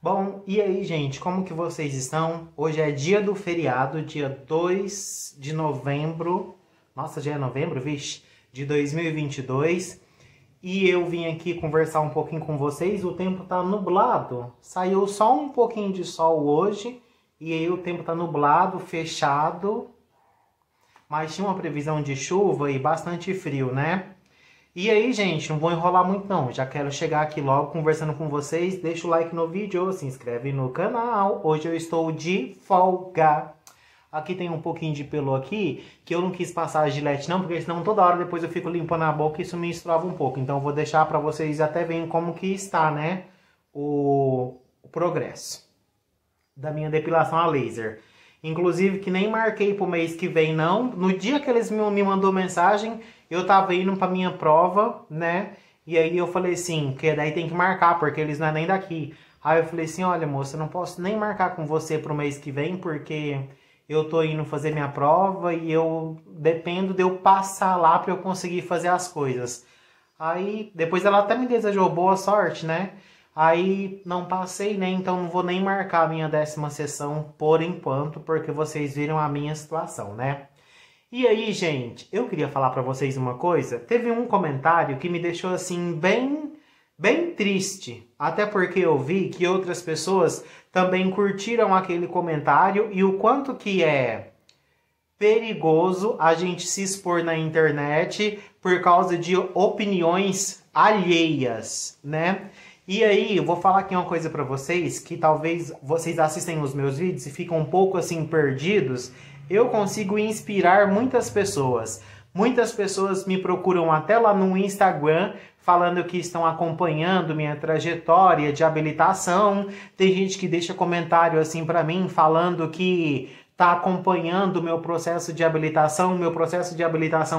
Bom, e aí, gente, como que vocês estão? Hoje é dia do feriado, dia 2 de novembro. Nossa, já é novembro, vixe? De 2022. E eu vim aqui conversar um pouquinho com vocês. O tempo tá nublado. Saiu só um pouquinho de sol hoje. E aí o tempo tá nublado, fechado. Mas tinha uma previsão de chuva e bastante frio, né? E aí, gente, não vou enrolar muito não, já quero chegar aqui logo conversando com vocês. Deixa o like no vídeo, se inscreve no canal. Hoje eu estou de folga. Aqui tem um pouquinho de pelo aqui, que eu não quis passar a gilete não, porque senão toda hora depois eu fico limpando a boca e isso me estrova um pouco. Então eu vou deixar pra vocês até verem como que está, né, o progresso da minha depilação a laser. Inclusive que nem marquei pro mês que vem não. No dia que eles me mandou mensagem, eu tava indo pra minha prova, né? E aí eu falei assim, que daí tem que marcar, porque eles não é nem daqui. Aí eu falei assim, olha moça, eu não posso nem marcar com você pro mês que vem, porque eu tô indo fazer minha prova e eu dependo de eu passar lá pra eu conseguir fazer as coisas. Aí depois ela até me desejou boa sorte, né? Aí não passei, né? Então não vou nem marcar a minha 10ª sessão por enquanto, porque vocês viram a minha situação, né? E aí, gente, eu queria falar pra vocês uma coisa. Teve um comentário que me deixou assim bem triste, até porque eu vi que outras pessoas também curtiram aquele comentário e o quanto que é perigoso a gente se expor na internet por causa de opiniões alheias, né? E aí, eu vou falar aqui uma coisa pra vocês, que talvez vocês assistem os meus vídeos e ficam um pouco assim perdidos. Eu consigo inspirar muitas pessoas. Muitas pessoas me procuram até lá no Instagram, falando que estão acompanhando minha trajetória de habilitação. Tem gente que deixa comentário assim pra mim, falando que tá acompanhando o meu processo de habilitação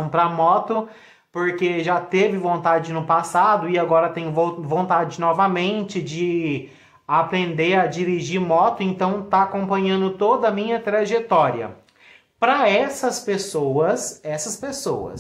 para moto, porque já teve vontade no passado e agora tem vontade novamente de aprender a dirigir moto, então tá acompanhando toda a minha trajetória. Para essas pessoas,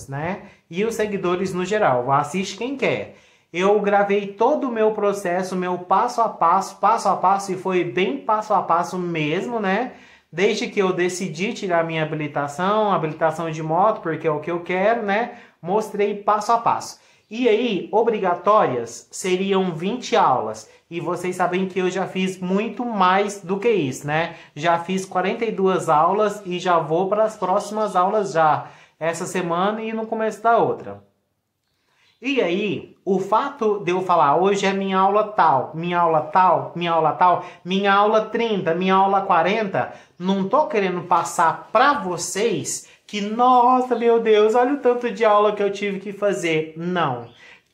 né? E os seguidores no geral, assiste quem quer. Eu gravei todo o meu processo, meu passo a passo, e foi bem passo a passo mesmo, né? Desde que eu decidi tirar minha habilitação de moto, porque é o que eu quero, né? Mostrei passo a passo. E aí, obrigatórias seriam 20 aulas. E vocês sabem que eu já fiz muito mais do que isso, né? Já fiz 42 aulas e já vou para as próximas aulas já. Essa semana e no começo da outra. E aí, o fato de eu falar hoje é minha aula tal, minha aula tal, minha aula tal, minha aula 30, minha aula 40, não tô querendo passar para vocês que, nossa, meu Deus, olha o tanto de aula que eu tive que fazer. Não.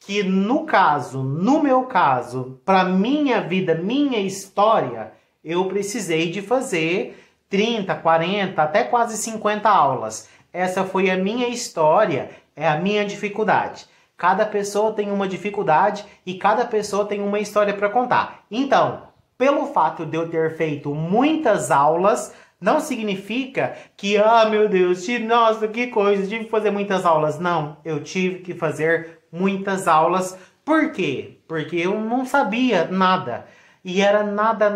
Que no meu caso, para minha vida, minha história, eu precisei de fazer 30, 40, até quase 50 aulas. Essa foi a minha história, é a minha dificuldade. Cada pessoa tem uma dificuldade e cada pessoa tem uma história para contar. Então, pelo fato de eu ter feito muitas aulas, não significa que, meu Deus, nossa, que coisa, tive que fazer muitas aulas. Não, eu tive que fazer muitas aulas. Por quê? Porque eu não sabia nada. E era nada.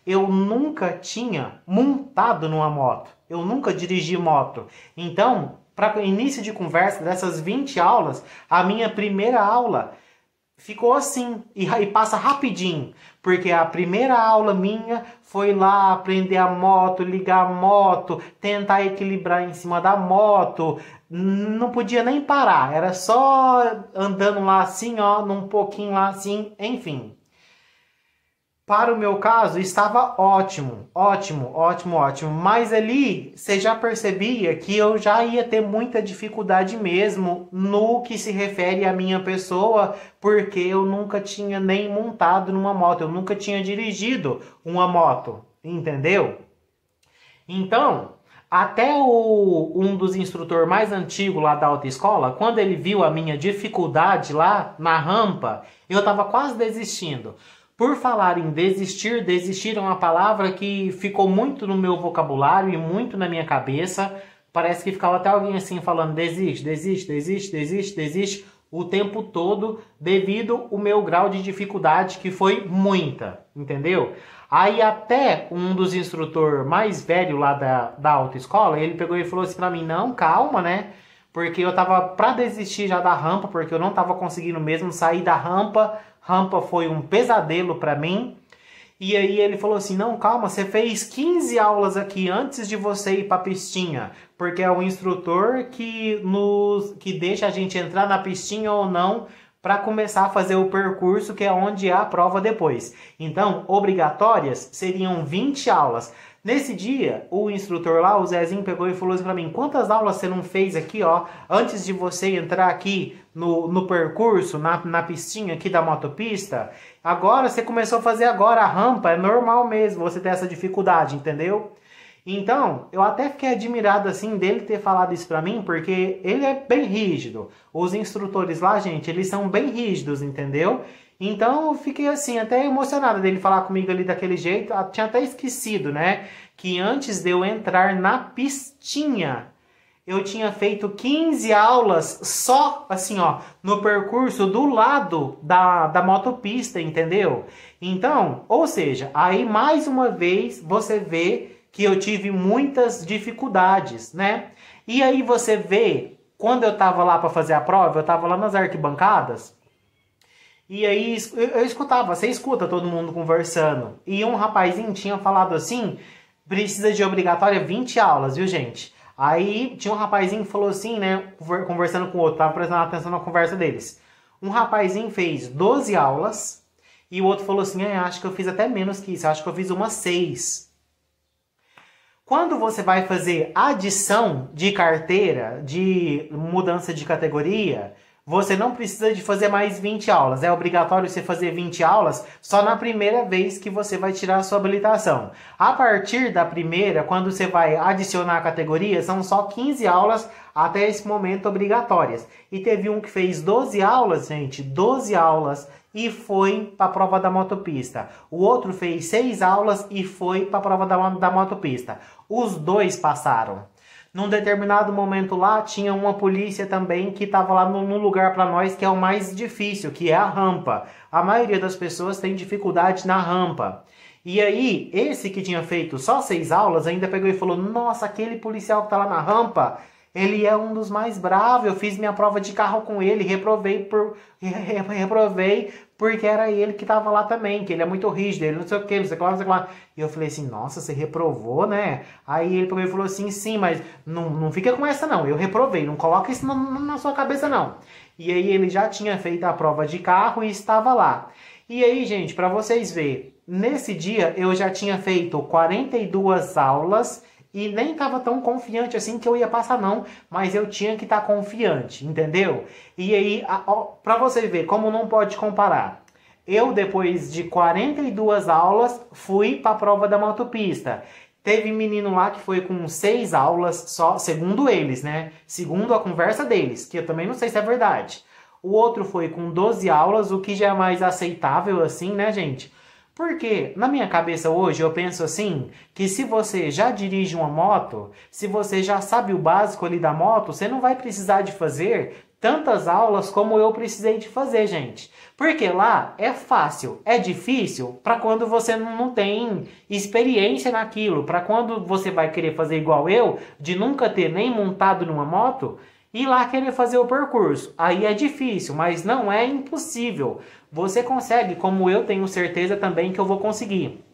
Eu nunca tinha montado numa moto. Eu nunca dirigi moto. Então, para início de conversa dessas 20 aulas, a minha primeira aula ficou assim, e passa rapidinho, porque a primeira aula minha foi lá aprender a moto, ligar a moto, tentar equilibrar em cima da moto, não podia nem parar, era só andando lá assim, ó, num pouquinho lá assim, enfim. Para o meu caso, estava ótimo, mas ali você já percebia que eu já ia ter muita dificuldade mesmo no que se refere à minha pessoa, porque eu nunca tinha nem montado numa moto, eu nunca tinha dirigido uma moto, entendeu? Então, até um dos instrutores mais antigos lá da autoescola, quando ele viu a minha dificuldade lá na rampa, eu estava quase desistindo. Por falar em desistir, desistir é uma palavra que ficou muito no meu vocabulário e muito na minha cabeça. Parece que ficava até alguém assim falando, desiste. o tempo todo devido ao meu grau de dificuldade, que foi muita, entendeu? Aí até um dos instrutores mais velhos lá da autoescola, ele pegou e falou assim pra mim, não, calma, né? Porque eu tava pra desistir já da rampa, porque eu não tava conseguindo mesmo sair da rampa. Rampa foi um pesadelo pra mim. E aí ele falou assim, não, calma, você fez 15 aulas aqui antes de você ir pra pistinha. Porque é o instrutor que deixa a gente entrar na pistinha ou não para começar a fazer o percurso, que é onde é a prova depois. Então, obrigatórias seriam 20 aulas. Nesse dia, o instrutor lá, o Zezinho, pegou e falou assim pra mim, quantas aulas você não fez aqui, ó, antes de você entrar aqui no percurso, na pistinha aqui da motopista? Agora, você começou a fazer agora a rampa, é normal mesmo você ter essa dificuldade, entendeu? Então, eu até fiquei admirado, assim, dele ter falado isso pra mim, porque ele é bem rígido. Os instrutores lá, gente, eles são bem rígidos, entendeu? Então eu fiquei assim, até emocionado dele falar comigo ali daquele jeito. Eu tinha até esquecido, né? Que antes de eu entrar na pistinha, eu tinha feito 15 aulas só, assim, ó, no percurso do lado da motopista, entendeu? Então, ou seja, aí mais uma vez você vê que eu tive muitas dificuldades, né? E aí você vê, quando eu tava lá para fazer a prova, eu tava lá nas arquibancadas, e aí eu escutava, você escuta todo mundo conversando. E um rapazinho tinha falado assim, precisa de obrigatória 20 aulas, viu gente? Aí tinha um rapazinho que falou assim, né, conversando com o outro, tava prestando atenção na conversa deles. Um rapazinho fez 12 aulas e o outro falou assim, acho que eu fiz até menos que isso, acho que eu fiz umas 6. Quando você vai fazer adição de carteira, de mudança de categoria, você não precisa de fazer mais 20 aulas. É obrigatório você fazer 20 aulas só na primeira vez que você vai tirar a sua habilitação. A partir da primeira, quando você vai adicionar a categoria, são só 15 aulas até esse momento obrigatórias. E teve um que fez 12 aulas, gente, 12 aulas, e foi para a prova da motopista. O outro fez 6 aulas e foi para a prova da motopista. Os dois passaram. Num determinado momento lá, tinha uma polícia também que estava lá num lugar para nós que é o mais difícil, que é a rampa. A maioria das pessoas tem dificuldade na rampa. E aí, esse que tinha feito só 6 aulas, ainda pegou e falou, nossa, aquele policial que tá lá na rampa, ele é um dos mais bravos, eu fiz minha prova de carro com ele, reprovei porque era ele que tava lá também, que ele é muito rígido, ele não sei o que, não sei o que lá, não sei o que lá. E eu falei assim, nossa, você reprovou, né? Aí ele pegou e falou assim, sim, mas não fica com essa não, eu reprovei, não coloca isso na sua cabeça não. E aí ele já tinha feito a prova de carro e estava lá. E aí, gente, para vocês verem, nesse dia eu já tinha feito 42 aulas e nem estava tão confiante assim que eu ia passar não, mas eu tinha que estar confiante, entendeu? E aí, para você ver como não pode comparar, eu depois de 42 aulas fui para a prova da motopista. Teve menino lá que foi com 6 aulas só, segundo eles, né? Segundo a conversa deles, que eu também não sei se é verdade. O outro foi com 12 aulas, o que já é mais aceitável assim, né, gente? Porque na minha cabeça hoje eu penso assim, que se você já dirige uma moto, se você já sabe o básico ali da moto, você não vai precisar de fazer tantas aulas como eu precisei de fazer, gente. Porque lá é fácil, é difícil para quando você não tem experiência naquilo, para quando você vai querer fazer igual eu, de nunca ter nem montado numa moto, e lá querer fazer o percurso. Aí é difícil, mas não é impossível. Você consegue, como eu tenho certeza também que eu vou conseguir.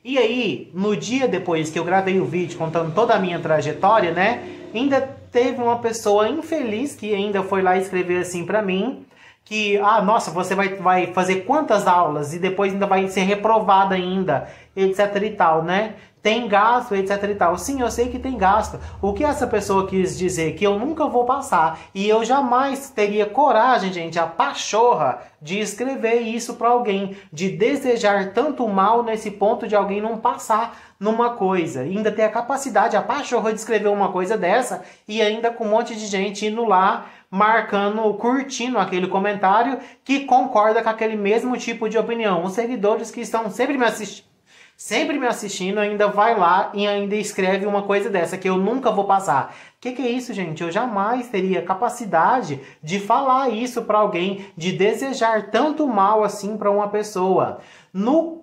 E aí, no dia depois que eu gravei o vídeo contando toda a minha trajetória, né? Ainda teve uma pessoa infeliz que ainda foi lá escrever assim pra mim, que, nossa, você vai fazer quantas aulas e depois ainda vai ser reprovada ainda, etc e tal, né? Tem gasto, etc e tal. Sim, eu sei que tem gasto. O que essa pessoa quis dizer? Que eu nunca vou passar. E eu jamais teria coragem, gente, a pachorra de escrever isso para alguém. De desejar tanto mal nesse ponto de alguém não passar numa coisa. E ainda ter a capacidade, a pachorra de escrever uma coisa dessa. E ainda com um monte de gente indo lá, marcando, curtindo aquele comentário que concorda com aquele mesmo tipo de opinião. Os seguidores que estão sempre me assistindo, ainda vai lá e ainda escreve uma coisa dessa, que eu nunca vou passar. Que é isso, gente? Eu jamais teria capacidade de falar isso para alguém, de desejar tanto mal assim para uma pessoa. No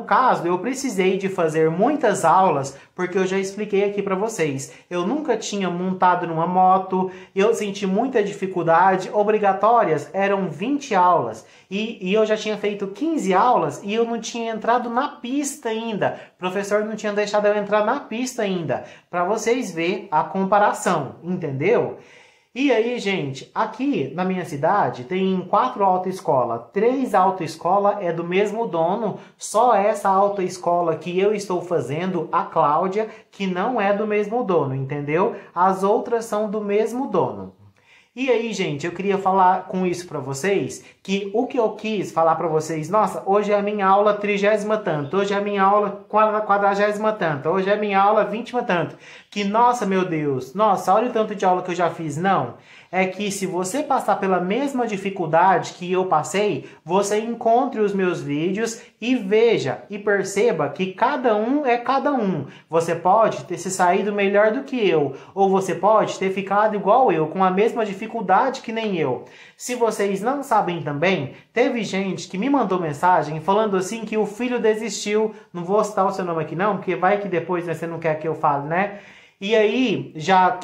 caso, eu precisei de fazer muitas aulas, porque eu já expliquei aqui para vocês. Eu nunca tinha montado numa moto, eu senti muita dificuldade. Obrigatórias eram 20 aulas. E eu já tinha feito 15 aulas e eu não tinha entrado na pista ainda. O professor não tinha deixado eu entrar na pista ainda. Para vocês verem a comparação, entendeu? E aí, gente, aqui na minha cidade tem 4 autoescolas. 3 autoescolas é do mesmo dono, só essa autoescola que eu estou fazendo, a Cláudia, que não é do mesmo dono, entendeu? As outras são do mesmo dono. E aí, gente, eu queria falar com isso para vocês, que o que eu quis falar para vocês, nossa, hoje é a minha aula 30ª tanto, hoje é a minha aula 40ª tanto, hoje é a minha aula 20ª tanto, que nossa, meu Deus, nossa, olha o tanto de aula que eu já fiz, não. É que se você passar pela mesma dificuldade que eu passei, você encontre os meus vídeos e veja e perceba que cada um é cada um. Você pode ter se saído melhor do que eu, ou você pode ter ficado igual eu, com a mesma dificuldade que nem eu. Se vocês não sabem também, teve gente que me mandou mensagem falando assim que o filho desistiu. Não vou citar o seu nome aqui não, porque vai que depois você não quer que eu fale, né? E aí,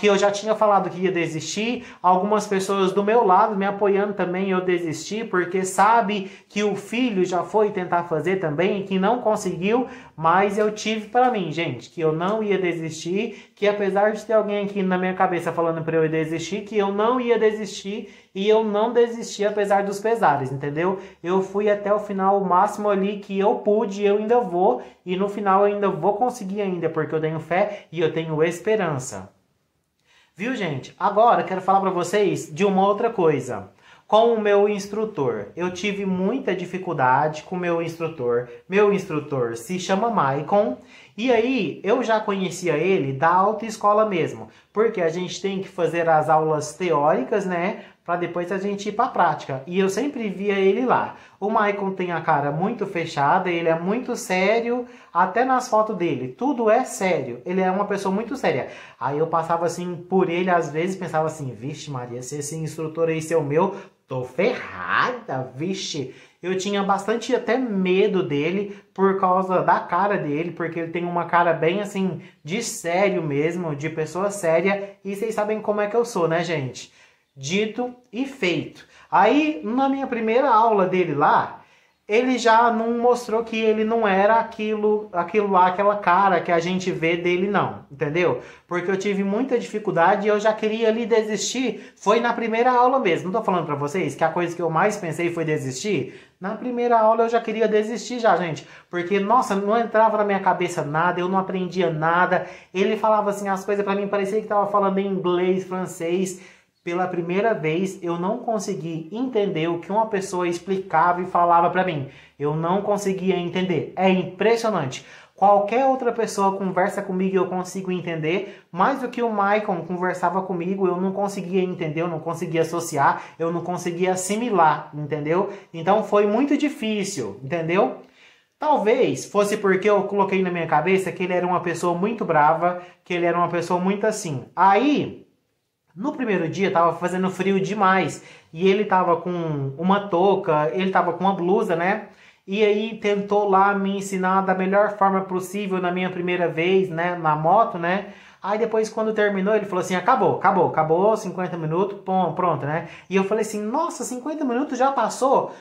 eu já tinha falado que ia desistir, algumas pessoas do meu lado me apoiando também eu desisti, porque sabe que o filho já foi tentar fazer também e que não conseguiu, mas eu tive para mim, gente, que eu não ia desistir, que apesar de ter alguém aqui na minha cabeça falando para eu desistir, que eu não ia desistir e eu não desisti apesar dos pesares, entendeu? Eu fui até o final, o máximo ali que eu pude, eu ainda vou, e no final eu ainda vou conseguir ainda, porque eu tenho fé e eu tenho esperança. Viu, gente? Agora quero falar para vocês de uma outra coisa. Com o meu instrutor, eu tive muita dificuldade com o meu instrutor. Meu instrutor se chama Maicon. E aí, eu já conhecia ele da autoescola mesmo. Porque a gente tem que fazer as aulas teóricas, né? Para depois a gente ir para a prática. E eu sempre via ele lá. O Maicon tem a cara muito fechada, ele é muito sério, até nas fotos dele. Tudo é sério. Ele é uma pessoa muito séria. Aí eu passava assim por ele, às vezes pensava assim, vixe Maria, se esse instrutor aí ser o meu, tô ferrada, vixe. Eu tinha bastante até medo dele por causa da cara dele, porque ele tem uma cara bem assim, de sério mesmo, de pessoa séria. E vocês sabem como é que eu sou, né, gente? Dito e feito. Aí, na minha primeira aula dele lá, ele já não mostrou que ele não era aquilo lá, aquela cara que a gente vê dele não, entendeu? Porque eu tive muita dificuldade e eu já queria ali desistir, foi na primeira aula mesmo. Não tô falando pra vocês que a coisa que eu mais pensei foi desistir? Na primeira aula eu já queria desistir já, gente. Porque, nossa, não entrava na minha cabeça nada, eu não aprendia nada. Ele falava assim, as coisas pra mim parecia que tava falando em inglês, francês. Pela primeira vez, eu não consegui entender o que uma pessoa explicava e falava para mim. Eu não conseguia entender. É impressionante. Qualquer outra pessoa conversa comigo e eu consigo entender, mas o que o Maicon conversava comigo eu não conseguia entender, eu não conseguia associar, eu não conseguia assimilar, entendeu? Então foi muito difícil, entendeu? Talvez fosse porque eu coloquei na minha cabeça que ele era uma pessoa muito brava, que ele era uma pessoa muito assim. Aí... no primeiro dia tava fazendo frio demais e ele tava com uma touca, ele tava com uma blusa, né? E aí tentou lá me ensinar da melhor forma possível na minha primeira vez, né? Na moto, né? Aí depois quando terminou ele falou assim, acabou, 50 minutos, pronto, né? E eu falei assim, nossa, 50 minutos já passou?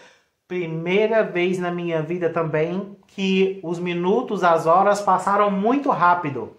Primeira vez na minha vida também que os minutos, as horas passaram muito rápido.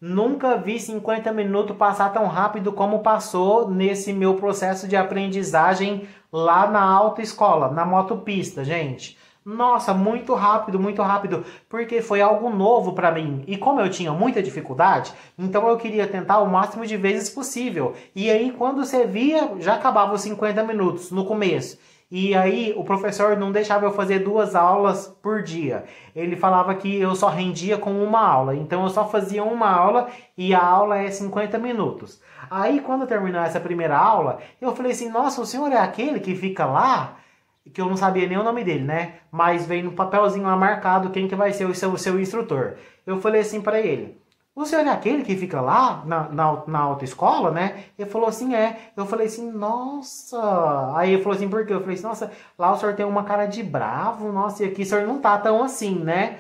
Nunca vi 50 minutos passar tão rápido como passou nesse meu processo de aprendizagem lá na autoescola, na motopista, gente. Nossa, muito rápido, porque foi algo novo para mim. E como eu tinha muita dificuldade, então eu queria tentar o máximo de vezes possível. E aí, quando você via, já acabava os 50 minutos no começo. E aí o professor não deixava eu fazer 2 aulas por dia. Ele falava que eu só rendia com uma aula. Então eu só fazia uma aula e a aula é 50 minutos. Aí quando terminou essa primeira aula, eu falei assim, nossa, o senhor é aquele que fica lá? Que eu não sabia nem o nome dele, né? Mas veio no papelzinho lá marcado quem que vai ser o seu instrutor. Eu falei assim para ele, o senhor é aquele que fica lá na autoescola, né? Ele falou assim, é. Eu falei assim, nossa. Aí ele falou assim, por quê? Eu falei assim, nossa, lá o senhor tem uma cara de bravo, nossa, e aqui o senhor não tá tão assim, né?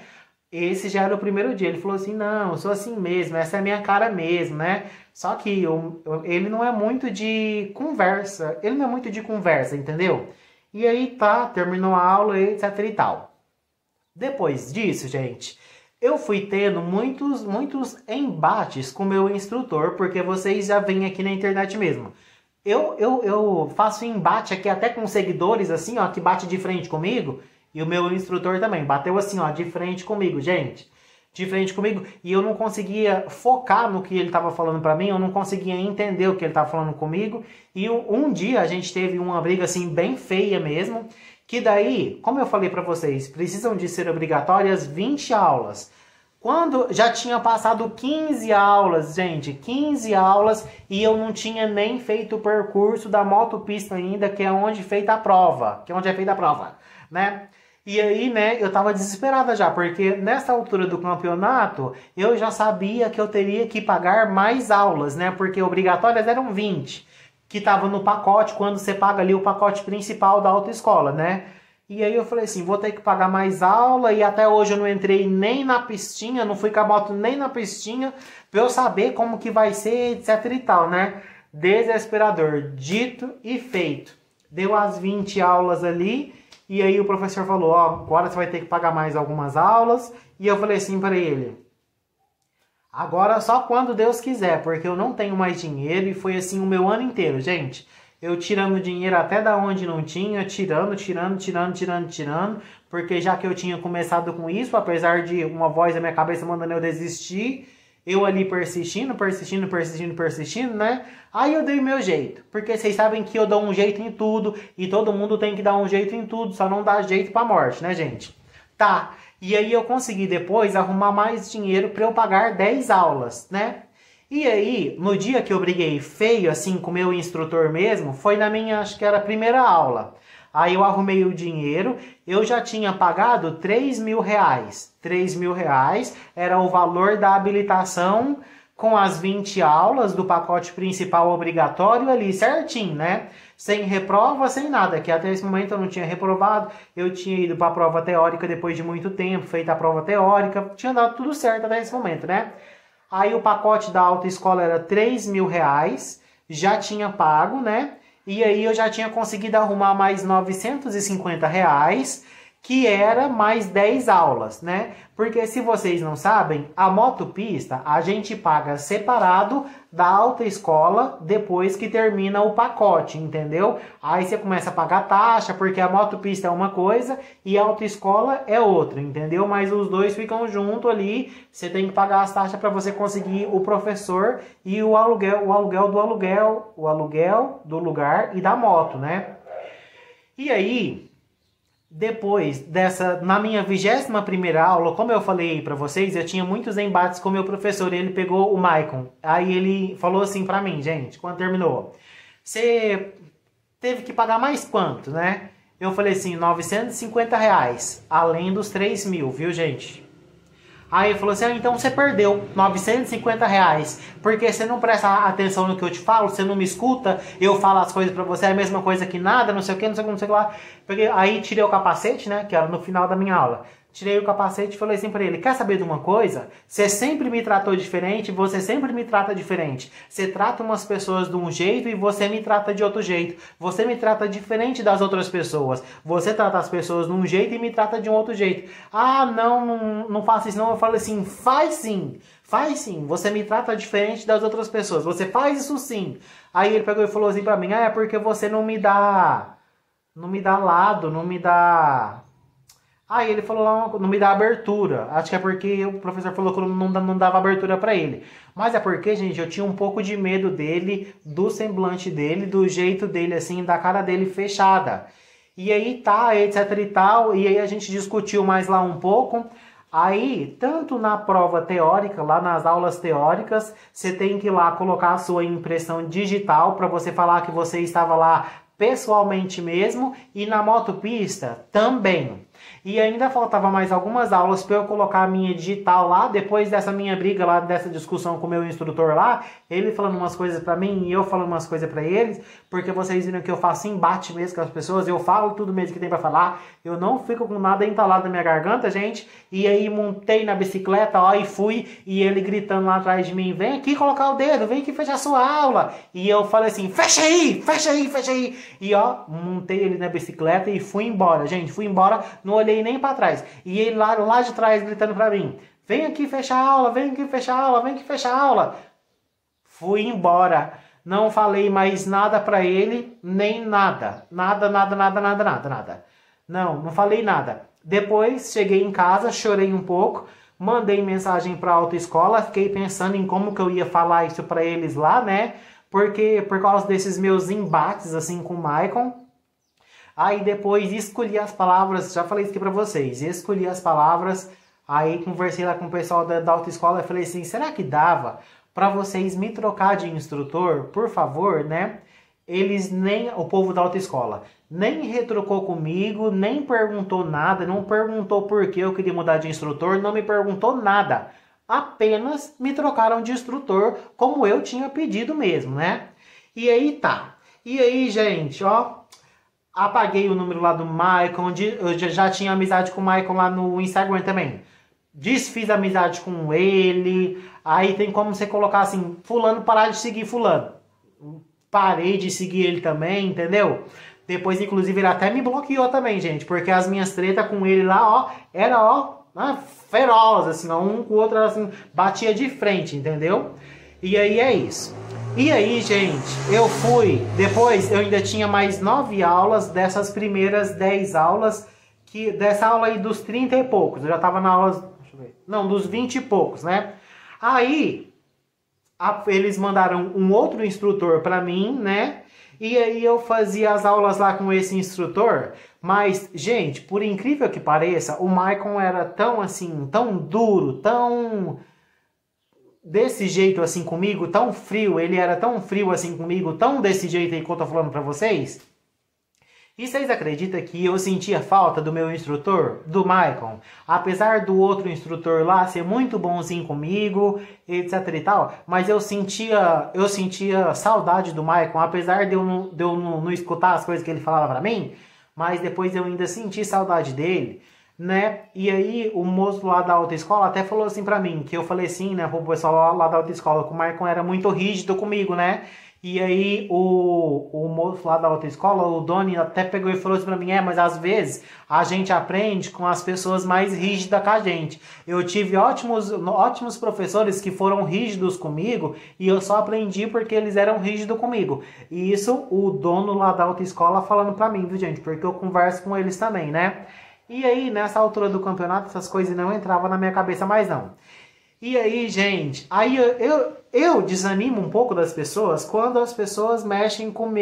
Esse já era o primeiro dia. Ele falou assim, não, eu sou assim mesmo, essa é a minha cara mesmo, né? Só que ele não é muito de conversa, entendeu? E aí tá, terminou a aula, etc e tal. Depois disso, gente, eu fui tendo muitos embates com o meu instrutor, porque vocês já veem aqui na internet mesmo. Eu faço embate aqui até com seguidores, assim, ó, que bate de frente comigo, e o meu instrutor também bateu assim, ó, de frente comigo, gente. De frente comigo, e eu não conseguia focar no que ele estava falando para mim, eu não conseguia entender o que ele estava falando comigo, e um dia a gente teve uma briga assim bem feia mesmo, que daí, como eu falei para vocês, precisam de ser obrigatórias 20 aulas. Quando já tinha passado 15 aulas, gente, 15 aulas, e eu não tinha nem feito o percurso da motopista ainda, que é onde é feita a prova, né? E aí, né, eu tava desesperada já, porque nessa altura do campeonato, eu já sabia que eu teria que pagar mais aulas, né, porque obrigatórias eram 20, que tava no pacote, quando você paga ali o pacote principal da autoescola, né. E aí eu falei assim, vou ter que pagar mais aula, e até hoje eu não entrei nem na pistinha, não fui com a moto nem na pistinha, pra eu saber como que vai ser, etc e tal, né. Desesperador, dito e feito. Deu as 20 aulas ali. E aí o professor falou, ó, agora você vai ter que pagar mais algumas aulas. E eu falei assim para ele, agora só quando Deus quiser, porque eu não tenho mais dinheiro. E foi assim o meu ano inteiro, gente. Eu tirando dinheiro até da onde não tinha, tirando, porque já que eu tinha começado com isso, apesar de uma voz na minha cabeça mandando eu desistir, eu ali persistindo, né? Aí eu dei meu jeito, porque vocês sabem que eu dou um jeito em tudo, e todo mundo tem que dar um jeito em tudo, só não dá jeito pra morte, né, gente? Tá, e aí eu consegui depois arrumar mais dinheiro pra eu pagar 10 aulas, né? E aí, no dia que eu briguei feio, assim, com o meu instrutor mesmo, foi na minha, acho que era a primeira aula. Aí eu arrumei o dinheiro, eu já tinha pagado 3 mil reais. 3 mil reais era o valor da habilitação com as 20 aulas do pacote principal obrigatório ali, certinho, né? Sem reprova, sem nada, que até esse momento eu não tinha reprovado, eu tinha ido para a prova teórica depois de muito tempo, feita a prova teórica, tinha dado tudo certo até esse momento, né? Aí o pacote da autoescola era 3 mil reais, já tinha pago, né? E aí eu já tinha conseguido arrumar mais 950 reais, que era mais 10 aulas, né? Porque se vocês não sabem, a motopista a gente paga separado da autoescola depois que termina o pacote, entendeu? Aí você começa a pagar taxa, porque a motopista é uma coisa e a autoescola é outra, entendeu? Mas os dois ficam junto ali, você tem que pagar as taxas para você conseguir o professor e o aluguel do lugar e da moto, né? E aí, depois dessa, na minha 21ª aula, como eu falei pra vocês, eu tinha muitos embates com o meu professor, e ele pegou o Maicon. Aí ele falou assim pra mim, gente, quando terminou, você teve que pagar mais quanto, né? Eu falei assim, 950 reais, além dos 3 mil, viu, gente? Aí ele falou assim, então você perdeu 950 reais, porque você não presta atenção no que eu te falo, você não me escuta, eu falo as coisas pra você, é a mesma coisa que nada, não sei o que, não sei o que lá. Porque aí tirei o capacete, né, que era no final da minha aula. Tirei o capacete e falei assim pra ele, quer saber de uma coisa? Você sempre me tratou diferente, você sempre me trata diferente. Você trata umas pessoas de um jeito e você me trata de outro jeito. Você me trata diferente das outras pessoas. Você trata as pessoas de um jeito e me trata de um outro jeito. Ah, não faça isso não. Eu falei assim, faz sim. Faz sim, você me trata diferente das outras pessoas. Você faz isso sim. Aí ele pegou e falou assim pra mim, é porque você não me dá lado, não me dá... Aí ele falou lá, não me dá abertura. Acho que é porque o professor falou que não dava abertura pra ele. Mas é porque, gente, eu tinha um pouco de medo dele, do semblante dele, do jeito dele, assim, da cara dele fechada. E aí tá, etc e tal. E aí a gente discutiu mais lá um pouco. Aí, tanto na prova teórica, lá nas aulas teóricas, você tem que ir lá colocar a sua impressão digital para você falar que você estava lá pessoalmente mesmo. E na motopista também. E ainda faltava mais algumas aulas para eu colocar a minha digital lá, depois dessa minha briga lá, dessa discussão com o meu instrutor lá, ele falando umas coisas para mim e eu falando umas coisas para eles, porque vocês viram que eu faço embate mesmo com as pessoas, eu falo tudo mesmo que tem para falar, eu não fico com nada entalado na minha garganta, gente. E aí montei na bicicleta, ó, e fui, e ele gritando lá atrás de mim, vem aqui colocar o dedo, vem aqui fechar a sua aula. E eu falei assim, fecha aí, fecha aí, fecha aí. E ó, montei ele na bicicleta e fui embora, gente, fui embora, não olhei nem para trás. E ele lá de trás gritando para mim, vem aqui fechar a aula, vem aqui fechar a aula, vem aqui fechar a aula. Fui embora, não falei mais nada para ele, nem nada, nada. Não falei nada. Depois cheguei em casa, chorei um pouco, mandei mensagem para a autoescola, fiquei pensando em como que eu ia falar isso para eles lá, né? Porque por causa desses meus embates assim com o Maicon. Aí depois escolhi as palavras, já falei isso aqui pra vocês, escolhi as palavras, aí conversei lá com o pessoal da autoescola e falei assim, será que dava pra vocês me trocar de instrutor, por favor, né? Eles nem, o povo da autoescola, nem retrocou comigo, nem perguntou nada, não perguntou por que eu queria mudar de instrutor, não me perguntou nada. Apenas me trocaram de instrutor, como eu tinha pedido mesmo, né? E aí tá. E aí, gente, ó, apaguei o número lá do Maicon, eu já tinha amizade com o Maicon lá no Instagram também. Desfiz amizade com ele, aí tem como você colocar assim, fulano parar de seguir fulano. Parei de seguir ele também, entendeu? Depois, inclusive, ele até me bloqueou também, gente, porque as minhas tretas com ele lá, ó, era, ó, feroz, assim, ó, um com o outro, assim, batia de frente, entendeu? E aí é isso. E aí, gente, eu fui, depois eu ainda tinha mais 9 aulas dessas primeiras 10 aulas, dessa aula aí dos 30 e poucos, eu já tava na aula, deixa eu ver, não, dos 20 e poucos, né? Aí, eles mandaram um outro instrutor pra mim, né? E aí eu fazia as aulas lá com esse instrutor, mas, gente, por incrível que pareça, o Maicon era tão assim, tão duro, tão desse jeito assim comigo, tão frio, ele era tão frio assim comigo, tão desse jeito aí que eu tô falando pra vocês. E vocês acreditam que eu sentia falta do meu instrutor, do Maicon? Apesar do outro instrutor lá ser muito bonzinho comigo, etc e tal, mas eu sentia saudade do Maicon, apesar de eu não escutar as coisas que ele falava pra mim, mas depois eu ainda senti saudade dele, né? E aí o moço lá da autoescola até falou assim pra mim, que eu falei assim, né, pro pessoal lá da autoescola, que o Maicon era muito rígido comigo, né? E aí o moço lá da autoescola, o Doni, até pegou e falou assim pra mim, mas às vezes a gente aprende com as pessoas mais rígidas que a gente. Eu tive ótimos professores que foram rígidos comigo e eu só aprendi porque eles eram rígidos comigo. E isso o dono lá da autoescola falando pra mim, viu, gente? Porque eu converso com eles também, né? E aí, nessa altura do campeonato, essas coisas não entravam na minha cabeça mais não. E aí, gente, aí eu desanimo um pouco das pessoas quando as pessoas mexem com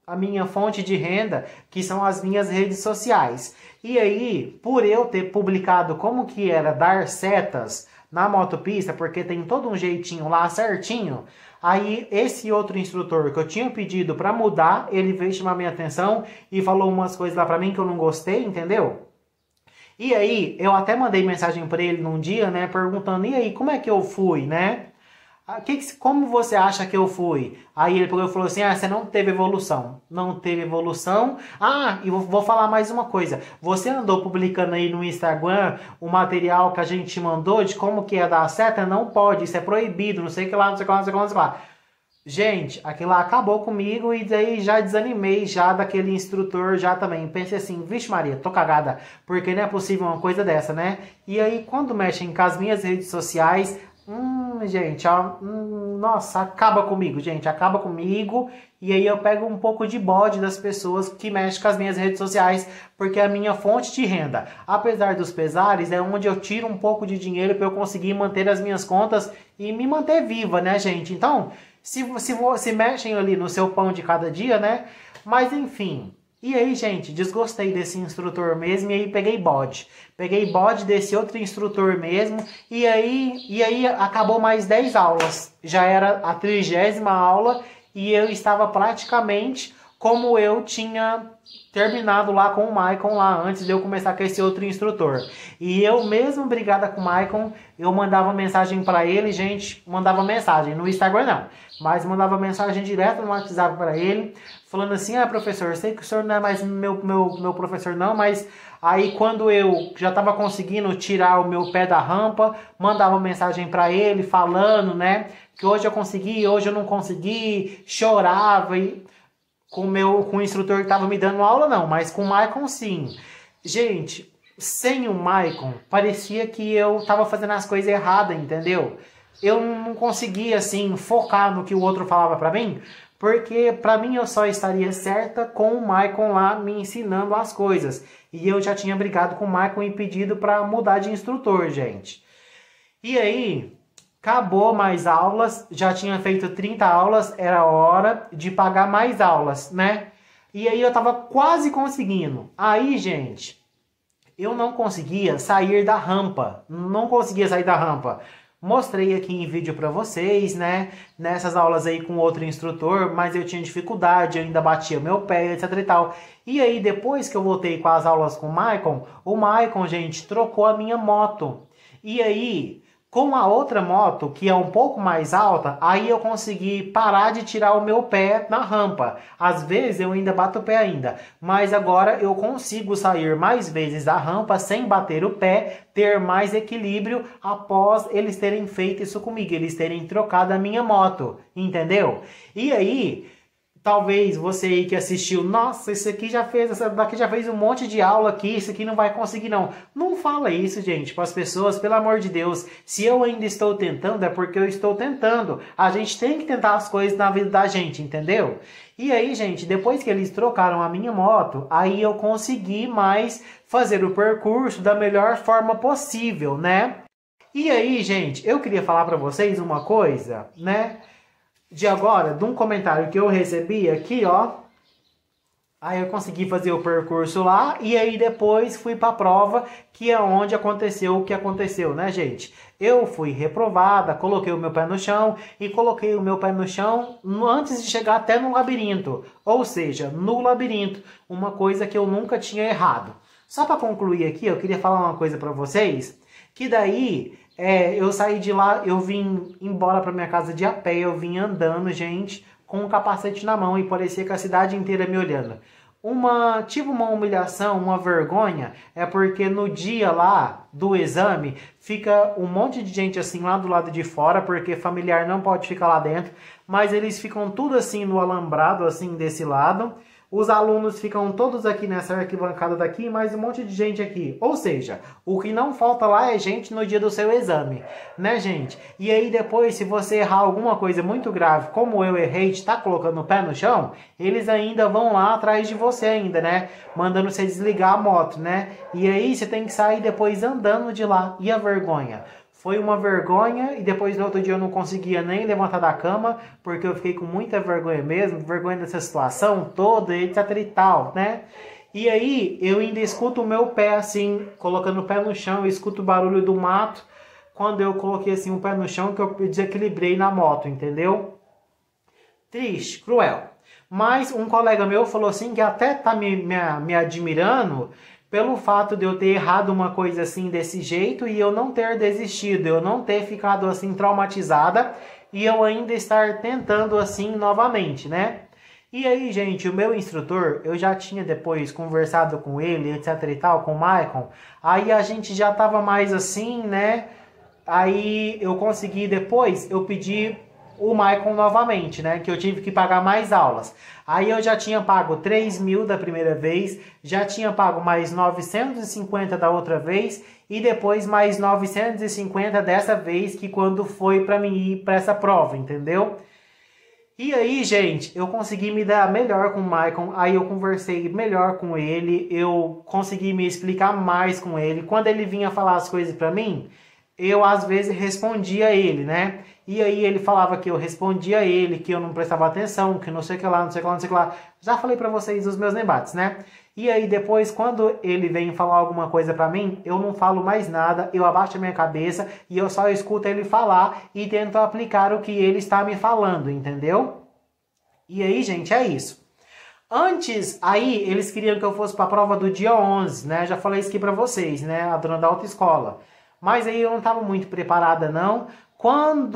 a minha fonte de renda, que são as minhas redes sociais. E aí, por eu ter publicado como que era dar setas na motopista, porque tem todo um jeitinho lá certinho, aí esse outro instrutor que eu tinha pedido para mudar, ele veio chamar minha atenção e falou umas coisas lá para mim que eu não gostei, entendeu? E aí, eu até mandei mensagem para ele num dia, né, perguntando, e aí, como é que eu fui, né? Como você acha que eu fui? Aí ele falou assim, você não teve evolução. Não teve evolução? E vou falar mais uma coisa. Você andou publicando aí no Instagram o material que a gente mandou de como que é dar seta? Não pode, isso é proibido, não sei o que lá, não sei o que lá, não sei o que lá, não sei o que lá. Gente, aquilo lá acabou comigo e daí já desanimei já daquele instrutor já também. Pensei assim, vixe Maria, tô cagada, porque não é possível uma coisa dessa, né? E aí quando mexem com as minhas redes sociais, gente, ó, nossa, acaba comigo, gente, acaba comigo. E aí eu pego um pouco de bode das pessoas que mexem com as minhas redes sociais, porque é a minha fonte de renda, apesar dos pesares, é onde eu tiro um pouco de dinheiro para eu conseguir manter as minhas contas e me manter viva, né, gente? Então, se mexem ali no seu pão de cada dia, né? Mas enfim. E aí, gente, desgostei desse instrutor mesmo e aí peguei bode. Peguei bode desse outro instrutor mesmo e aí acabou mais 10 aulas. Já era a 30ª aula e eu estava praticamente como eu tinha terminado lá com o Maicon lá antes de eu começar com esse outro instrutor. E eu mesmo brigada com o Maicon, eu mandava mensagem para ele, gente, mandava mensagem no Instagram não, mas mandava mensagem direto no WhatsApp para ele, falando assim: ah, professor, eu sei que o senhor não é mais meu professor não, mas aí quando eu já estava conseguindo tirar o meu pé da rampa, mandava mensagem para ele falando, né, que hoje eu consegui, hoje eu não consegui, chorava e com o instrutor que estava me dando aula não, mas com o Maicon sim. Gente, sem o Maicon, parecia que eu estava fazendo as coisas erradas, entendeu? Eu não conseguia, assim, focar no que o outro falava para mim, porque para mim eu só estaria certa com o Maicon lá me ensinando as coisas. E eu já tinha brigado com o Maicon e pedido para mudar de instrutor, gente. E aí, acabou mais aulas, já tinha feito 30 aulas, era hora de pagar mais aulas, né? E aí eu tava quase conseguindo. Aí, gente, eu não conseguia sair da rampa. Não conseguia sair da rampa. Mostrei aqui em vídeo pra vocês, né? Nessas aulas aí com outro instrutor, mas eu tinha dificuldade, eu ainda batia meu pé, etc e tal. E aí, depois que eu voltei com as aulas com o Maicon, gente, trocou a minha moto. E aí, com a outra moto, que é um pouco mais alta, aí eu consegui parar de tirar o meu pé na rampa. Às vezes eu ainda bato o pé ainda, mas agora eu consigo sair mais vezes da rampa sem bater o pé, ter mais equilíbrio após eles terem feito isso comigo, eles terem trocado a minha moto, entendeu? E aí, talvez você aí que assistiu, nossa, esse aqui já fez, essa daqui já fez um monte de aula aqui, isso aqui não vai conseguir não. Não fala isso, gente, para as pessoas, pelo amor de Deus. Se eu ainda estou tentando, é porque eu estou tentando. A gente tem que tentar as coisas na vida da gente, entendeu? E aí, gente, depois que eles trocaram a minha moto, aí eu consegui mais fazer o percurso da melhor forma possível, né? E aí, gente, eu queria falar para vocês uma coisa, né? De agora, de um comentário que eu recebi aqui, ó. Aí eu consegui fazer o percurso lá e aí depois fui para a prova, que é onde aconteceu o que aconteceu, né, gente? Eu fui reprovada, coloquei o meu pé no chão e coloquei o meu pé no chão antes de chegar até no labirinto. Ou seja, no labirinto, uma coisa que eu nunca tinha errado. Só para concluir aqui, eu queria falar uma coisa para vocês, que daí eu saí de lá, eu vim embora para minha casa de a pé, eu vim andando, gente, com um capacete na mão e parecia que a cidade inteira me olhando. Tipo uma humilhação, uma vergonha, é porque no dia lá do exame fica um monte de gente assim lá do lado de fora, porque familiar não pode ficar lá dentro, mas eles ficam tudo assim no alambrado, assim desse lado. Os alunos ficam todos aqui nessa arquibancada daqui, mais um monte de gente aqui. Ou seja, o que não falta lá é gente no dia do seu exame, né, gente? E aí depois, se você errar alguma coisa muito grave, como eu errei de estar colocando o pé no chão, eles ainda vão lá atrás de você ainda, né? Mandando você desligar a moto, né? E aí você tem que sair depois andando de lá. E a vergonha? Foi uma vergonha e depois no outro dia eu não conseguia nem levantar da cama, porque eu fiquei com muita vergonha mesmo, vergonha dessa situação toda, etc e tal, né? E aí eu ainda escuto o meu pé assim, colocando o pé no chão, eu escuto o barulho do mato, quando eu coloquei assim o pé no chão, que eu desequilibrei na moto, entendeu? Triste, cruel. Mas um colega meu falou assim, que até tá me admirando, pelo fato de eu ter errado uma coisa assim desse jeito e eu não ter desistido, eu não ter ficado assim traumatizada e eu ainda estar tentando assim novamente, né? E aí, gente, o meu instrutor, eu já tinha depois conversado com ele, etc e tal, com o Maicon, aí a gente já tava mais assim, né? Aí eu consegui depois, eu pedi o Maicon novamente, né? Que eu tive que pagar mais aulas. Aí eu já tinha pago 3.000 da primeira vez, já tinha pago mais 950 da outra vez e depois mais 950 dessa vez, que quando foi para mim ir para essa prova, entendeu? E aí, gente, eu consegui me dar melhor com o Maicon, aí eu conversei melhor com ele, eu consegui me explicar mais com ele. Quando ele vinha falar as coisas para mim, eu às vezes respondia a ele, né? E aí ele falava que eu respondia a ele, que eu não prestava atenção, que não sei o que lá, não sei o que lá, não sei o que lá. Já falei pra vocês os meus debates, né? E aí depois, quando ele vem falar alguma coisa pra mim, eu não falo mais nada, eu abaixo a minha cabeça e eu só escuto ele falar e tento aplicar o que ele está me falando, entendeu? E aí, gente, é isso. Antes, aí, eles queriam que eu fosse para a prova do dia 11, né? Já falei isso aqui para vocês, né? A dona da autoescola. Mas aí eu não estava muito preparada, não. Quando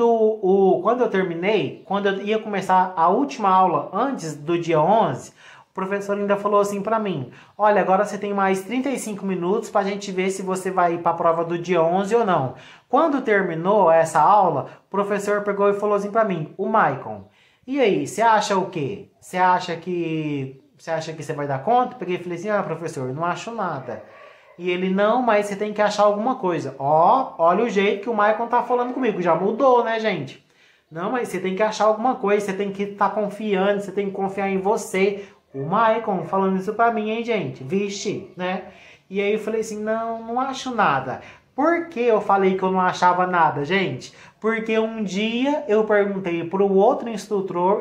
eu terminei, quando eu ia começar a última aula antes do dia 11, o professor ainda falou assim para mim: olha, agora você tem mais 35 minutos para a gente ver se você vai ir para a prova do dia 11 ou não. Quando terminou essa aula, o professor pegou e falou assim para mim: o Maicon, e aí, você acha o quê? Você acha que você vai dar conta? Peguei e falei assim: ah, professor, não acho nada. E ele: não, mas você tem que achar alguma coisa. Ó, olha o jeito que o Maicon tá falando comigo. Já mudou, né, gente? Não, mas você tem que achar alguma coisa. Você tem que estar confiando. Você tem que confiar em você. O Maicon falando isso pra mim, hein, gente? Vixe, né? E aí eu falei assim: não, não acho nada. Por que eu falei que eu não achava nada, gente? Porque um dia eu perguntei pro outro instrutor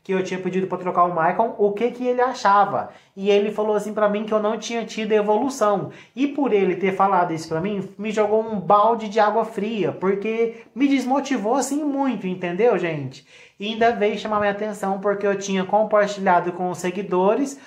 que eu tinha pedido para trocar o Maicon, o que ele achava. E ele falou assim para mim que eu não tinha tido evolução. E por ele ter falado isso para mim, me jogou um balde de água fria, porque me desmotivou assim muito, entendeu, gente? E ainda veio chamar minha atenção porque eu tinha compartilhado com os seguidores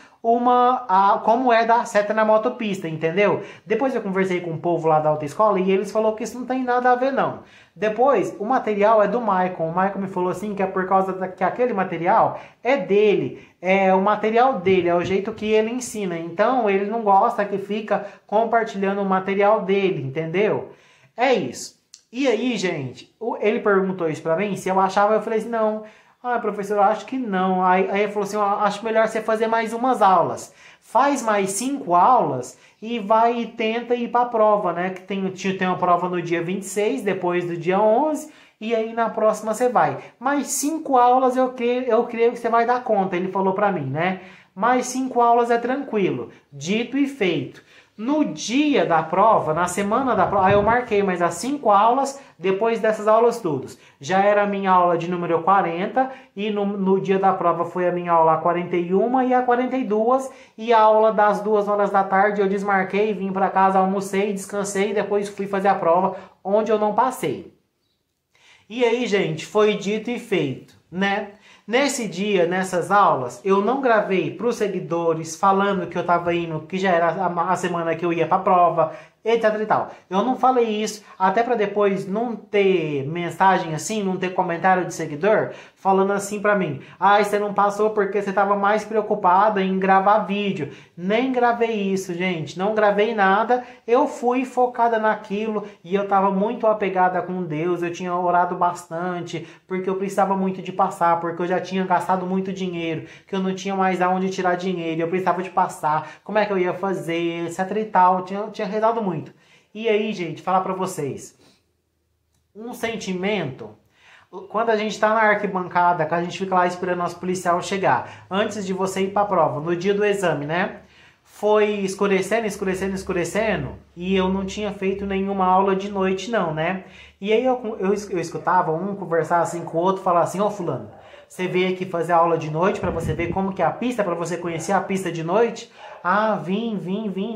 como é dar seta na motopista, entendeu? Depois eu conversei com o povo lá da autoescola e eles falaram que isso não tem nada a ver, não. Depois, o material é do Maicon. O Maicon me falou assim que é por causa que aquele material é dele. É o material dele, é o jeito que ele ensina. Então, ele não gosta que fica compartilhando o material dele, entendeu? É isso. E aí, gente, ele perguntou isso pra mim, se eu achava, eu falei assim: não. Ah, professor, eu acho que não. Aí ele falou assim: acho melhor você fazer mais umas aulas. Faz mais 5 aulas e vai e tenta ir para a prova, né? Que tem uma prova no dia 26, depois do dia 11, e aí na próxima você vai. Mais 5 aulas eu creio que você vai dar conta, ele falou para mim, né? Mais 5 aulas é tranquilo. Dito e feito. No dia da prova, na semana da prova, aí eu marquei mais as 5 aulas, depois dessas aulas todas. Já era a minha aula de número 40, e no dia da prova foi a minha aula 41 e a 42, e a aula das 2 horas da tarde eu desmarquei, vim para casa, almocei, descansei, e depois fui fazer a prova, onde eu não passei. E aí, gente, foi dito e feito, né? Nesse dia, nessas aulas, eu não gravei para os seguidores falando que eu estava indo, que já era a semana que eu ia para a prova, etc e tal. Eu não falei isso, até para depois não ter mensagem assim, não ter comentário de seguidor falando assim para mim: ah, você não passou porque você estava mais preocupada em gravar vídeo. Nem gravei isso, gente, não gravei nada. Eu fui focada naquilo e eu estava muito apegada com Deus. Eu tinha orado bastante porque eu precisava muito de passar, porque eu já tinha gastado muito dinheiro, que eu não tinha mais aonde tirar dinheiro, eu precisava de passar, como é que eu ia fazer, etc e tal. Eu tinha rezado muito. E aí, gente, falar pra vocês, um sentimento, quando a gente tá na arquibancada, que a gente fica lá esperando o nosso policial chegar, antes de você ir pra prova, no dia do exame, né? Foi escurecendo, e eu não tinha feito nenhuma aula de noite não, né? E aí eu escutava um conversar assim com o outro, falar assim: ô fulano, você veio aqui fazer aula de noite para você ver como que é a pista, para você conhecer a pista de noite? Ah, vim.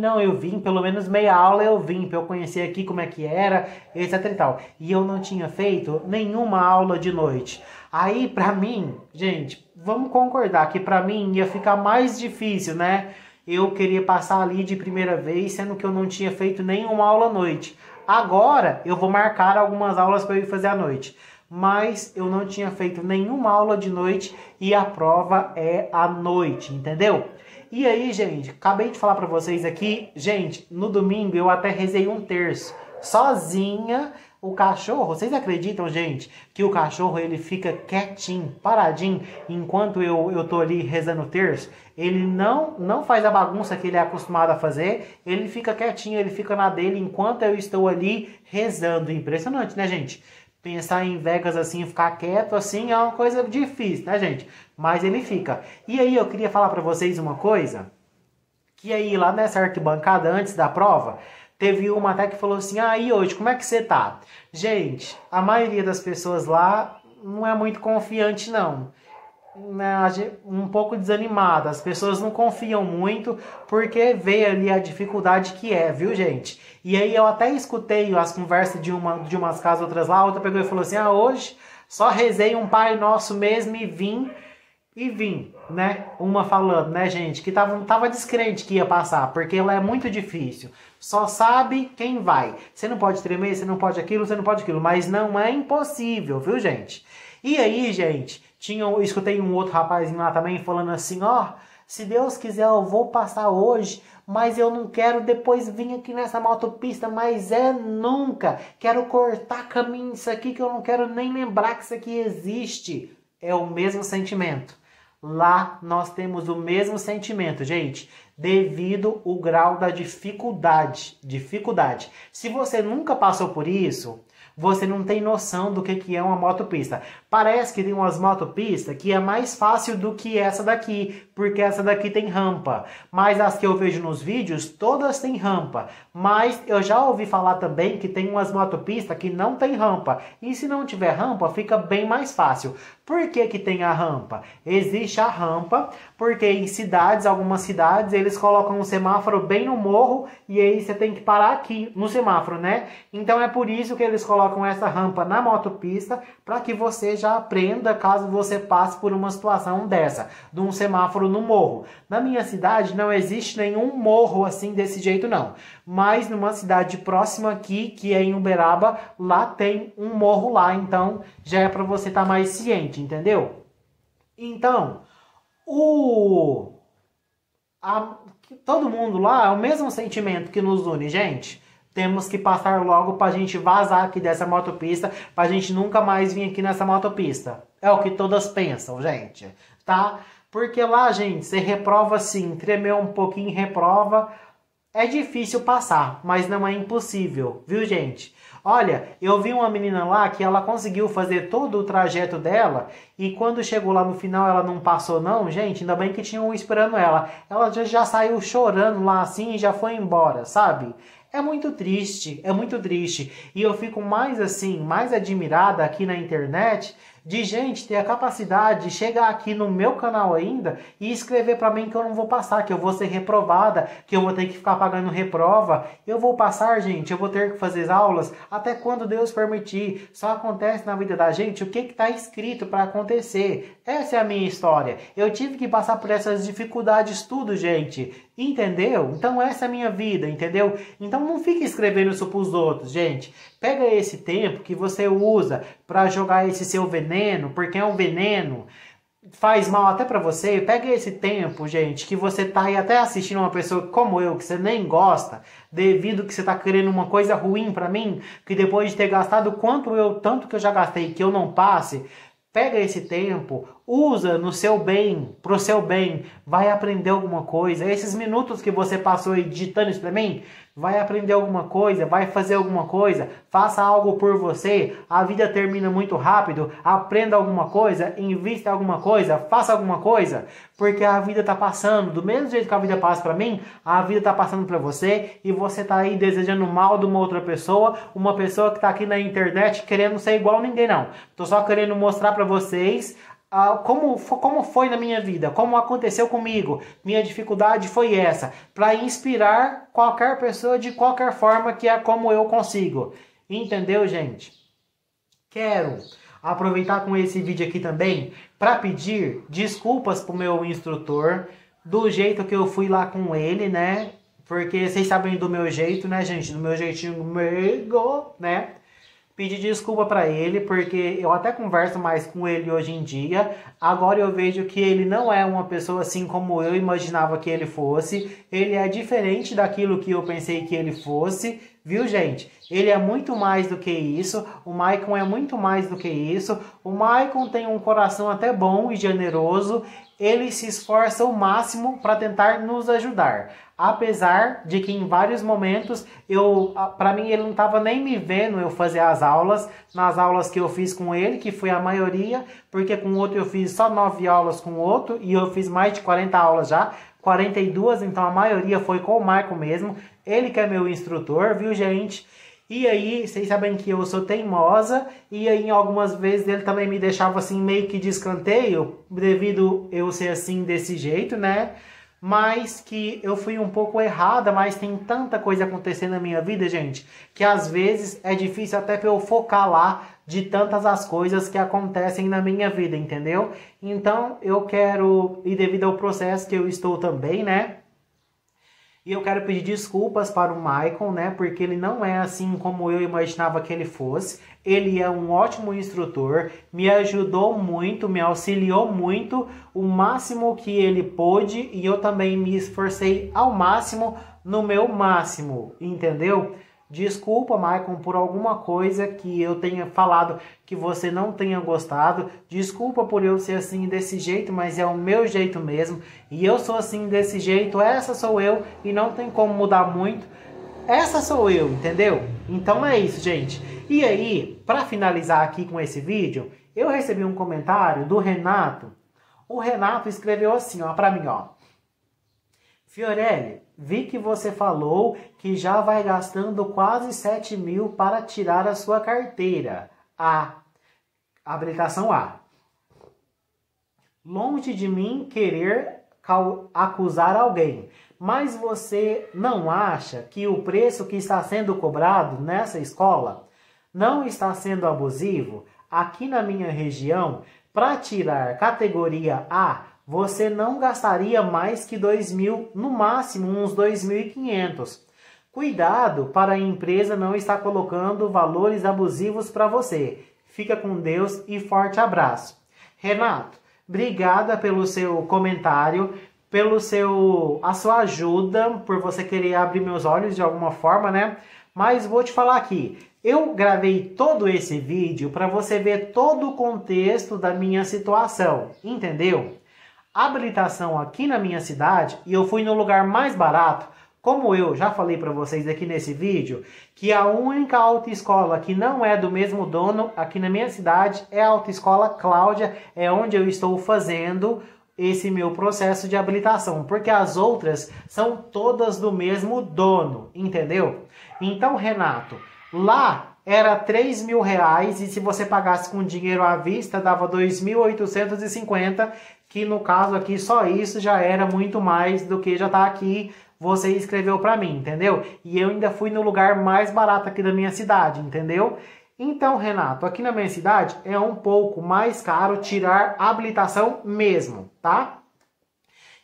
Não, eu vim, pelo menos meia aula eu vim, para eu conhecer aqui como é que era, etc e tal. E eu não tinha feito nenhuma aula de noite. Aí, pra mim, gente, vamos concordar que pra mim ia ficar mais difícil, né? Eu queria passar ali de primeira vez, sendo que eu não tinha feito nenhuma aula à noite. Agora, eu vou marcar algumas aulas para eu ir fazer à noite. Mas eu não tinha feito nenhuma aula de noite e a prova é à noite, entendeu? E aí, gente, acabei de falar pra vocês aqui, gente, no domingo eu até rezei um terço, sozinha. O cachorro, vocês acreditam, gente, que o cachorro ele fica quietinho, paradinho, enquanto eu tô ali rezando o terço? Ele não faz a bagunça que ele é acostumado a fazer, ele fica quietinho, ele fica na dele enquanto eu estou ali rezando. Impressionante, né, gente? Pensar em Vegas assim, ficar quieto assim, é uma coisa difícil, né, gente? Mas ele fica. E aí eu queria falar pra vocês uma coisa, que aí lá nessa arquibancada, antes da prova, teve uma até que falou assim: ah, e hoje, como é que você tá? Gente, a maioria das pessoas lá não é muito confiante, não. Um pouco desanimada. As pessoas não confiam muito porque vê ali a dificuldade que é, viu, gente? E aí eu até escutei as conversas de umas casas, outras lá. A outra pegou e falou assim: ah, hoje só rezei um Pai Nosso mesmo e vim. E vim, né? Uma falando, né, gente, que tava descrente que ia passar, porque ela é muito difícil. Só sabe quem vai. Você não pode tremer, você não pode aquilo, você não pode aquilo. Mas não é impossível, viu, gente? E aí, gente, eu escutei um outro rapazinho lá também falando assim, ó, se Deus quiser eu vou passar hoje, mas eu não quero depois vir aqui nessa motopista, mas nunca. Quero cortar caminho isso aqui que eu não quero nem lembrar que isso aqui existe. É o mesmo sentimento. Lá nós temos o mesmo sentimento, gente, devido ao grau da dificuldade. Se você nunca passou por isso, você não tem noção do que é uma motopista. Parece que tem umas motopistas que é mais fácil do que essa daqui, porque essa daqui tem rampa. Mas as que eu vejo nos vídeos, todas têm rampa. Mas eu já ouvi falar também que tem umas motopistas que não tem rampa. E se não tiver rampa, fica bem mais fácil. Por que que tem a rampa? Existe a rampa porque em cidades, algumas cidades, eles colocam um semáforo bem no morro e aí você tem que parar aqui no semáforo, né? Então é por isso que eles colocam essa rampa na motopista para que você já aprenda caso você passe por uma situação dessa, de um semáforo no morro. Na minha cidade não existe nenhum morro assim desse jeito não, mas numa cidade próxima aqui, que é em Uberaba, lá tem um morro lá, então já é para você estar mais ciente, entendeu? Então, todo mundo lá é o mesmo sentimento que nos une, gente. Temos que passar logo pra gente vazar aqui dessa motopista, pra gente nunca mais vir aqui nessa motopista. É o que todas pensam, gente, tá? Porque lá, gente, você reprova sim, tremeu um pouquinho, reprova. É difícil passar, mas não é impossível, viu, gente? Olha, eu vi uma menina lá que ela conseguiu fazer todo o trajeto dela e quando chegou lá no final ela não passou não, gente, ainda bem que tinham esperando ela. Ela já saiu chorando lá assim e já foi embora, sabe? É muito triste, é muito triste. E eu fico mais assim, mais admirada aqui na internet de gente ter a capacidade de chegar aqui no meu canal ainda e escrever pra mim que eu não vou passar, que eu vou ser reprovada, que eu vou ter que ficar pagando reprova. Eu vou passar, gente, eu vou ter que fazer aulas até quando Deus permitir. Só acontece na vida da gente o que está escrito para acontecer. Essa é a minha história. Eu tive que passar por essas dificuldades tudo, gente. Entendeu? Então essa é a minha vida, entendeu? Então não fique escrevendo isso pros outros, gente. Pega esse tempo que você usa para jogar esse seu veneno, porque é um veneno, faz mal até para você. Pega esse tempo, gente, que você tá aí até assistindo uma pessoa como eu, que você nem gosta, devido que você tá querendo uma coisa ruim para mim, que depois de ter gastado tanto que eu já gastei, que eu não passe. Pega esse tempo, usa no seu bem, pro seu bem, vai aprender alguma coisa. Esses minutos que você passou aí digitando isso pra mim, vai aprender alguma coisa, vai fazer alguma coisa, faça algo por você. A vida termina muito rápido, aprenda alguma coisa, invista em alguma coisa, faça alguma coisa, porque a vida tá passando. Do mesmo jeito que a vida passa pra mim, a vida tá passando pra você e você tá aí desejando mal de uma outra pessoa, uma pessoa que tá aqui na internet querendo ser igual a ninguém não. Tô só querendo mostrar pra vocês como foi na minha vida, como aconteceu comigo. Minha dificuldade foi essa, para inspirar qualquer pessoa de qualquer forma, que é como eu consigo. Entendeu, gente? Quero aproveitar com esse vídeo aqui também para pedir desculpas pro meu instrutor, do jeito que eu fui lá com ele, né? Porque vocês sabem do meu jeito, né, gente? Do meu jeitinho meigo, né? Pedir desculpa para ele, porque eu até converso mais com ele hoje em dia. Agora eu vejo que ele não é uma pessoa assim como eu imaginava que ele fosse. Ele é diferente daquilo que eu pensei que ele fosse, viu, gente? Ele é muito mais do que isso. O Maicon é muito mais do que isso. O Maicon tem um coração até bom e generoso. Ele se esforça ao máximo para tentar nos ajudar. Apesar de que em vários momentos, para mim ele não estava nem me vendo eu fazer as aulas, nas aulas que eu fiz com ele, que foi a maioria, porque com o outro eu fiz só 9 aulas com o outro, e eu fiz mais de 40 aulas já, 42, então a maioria foi com o Marco mesmo, ele que é meu instrutor, viu, gente? E aí, vocês sabem que eu sou teimosa, e aí algumas vezes ele também me deixava assim meio que de escanteio, devido eu ser assim desse jeito, né? mas que eu fui um pouco errada, mas tem tanta coisa acontecendo na minha vida, gente, que às vezes é difícil até para eu focar lá de tantas as coisas que acontecem na minha vida, entendeu? Então eu quero, e devido ao processo que eu estou também, né? E eu quero pedir desculpas para o Michael, né? Porque ele não é assim como eu imaginava que ele fosse. Ele é um ótimo instrutor, me ajudou muito, me auxiliou muito, o máximo que ele pôde. E eu também me esforcei ao máximo, no meu máximo, entendeu? Desculpa, Michael, por alguma coisa que eu tenha falado que você não tenha gostado. Desculpa por eu ser assim desse jeito, mas é o meu jeito mesmo. E eu sou assim desse jeito, essa sou eu e não tem como mudar muito. Essa sou eu, entendeu? Então é isso, gente. E aí, para finalizar aqui com esse vídeo, eu recebi um comentário do Renato. O Renato escreveu assim, ó, para mim, ó. Fiorelli, vi que você falou que já vai gastando quase 7 mil para tirar a sua carteira. A habilitação A. Longe de mim querer acusar alguém, mas você não acha que o preço que está sendo cobrado nessa escola não está sendo abusivo? Aqui na minha região, para tirar categoria A, você não gastaria mais que 2 mil, no máximo uns 2.500. Cuidado para a empresa não estar colocando valores abusivos para você. Fica com Deus e forte abraço. Renato, obrigada pelo seu comentário, a sua ajuda, por você querer abrir meus olhos de alguma forma, né? Mas vou te falar aqui, eu gravei todo esse vídeo para você ver todo o contexto da minha situação, entendeu? Habilitação aqui na minha cidade, e eu fui no lugar mais barato, como eu já falei para vocês aqui nesse vídeo, que a única autoescola que não é do mesmo dono aqui na minha cidade é a Autoescola Cláudia, é onde eu estou fazendo esse meu processo de habilitação, porque as outras são todas do mesmo dono, entendeu? Então, Renato, lá era 3 mil reais e se você pagasse com dinheiro à vista dava 2.850, que no caso aqui só isso já era muito mais do que já tá aqui, você escreveu para mim, entendeu? E eu ainda fui no lugar mais barato aqui da minha cidade, entendeu? Então, Renato, aqui na minha cidade é um pouco mais caro tirar habilitação mesmo, tá?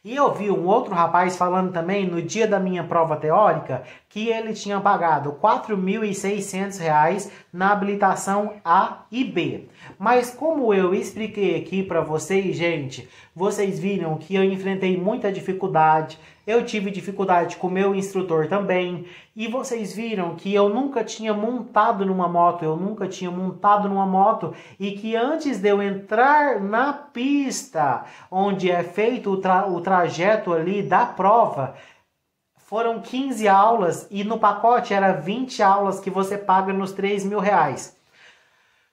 E eu vi um outro rapaz falando também no dia da minha prova teórica que ele tinha pagado R$ 4.600 na habilitação A e B. Mas como eu expliquei aqui para vocês, gente, vocês viram que eu enfrentei muita dificuldade. Eu tive dificuldade com o meu instrutor também. E vocês viram que eu nunca tinha montado numa moto. E que antes de eu entrar na pista, onde é feito o trajeto ali da prova, foram 15 aulas e no pacote era 20 aulas que você paga nos 3 mil reais.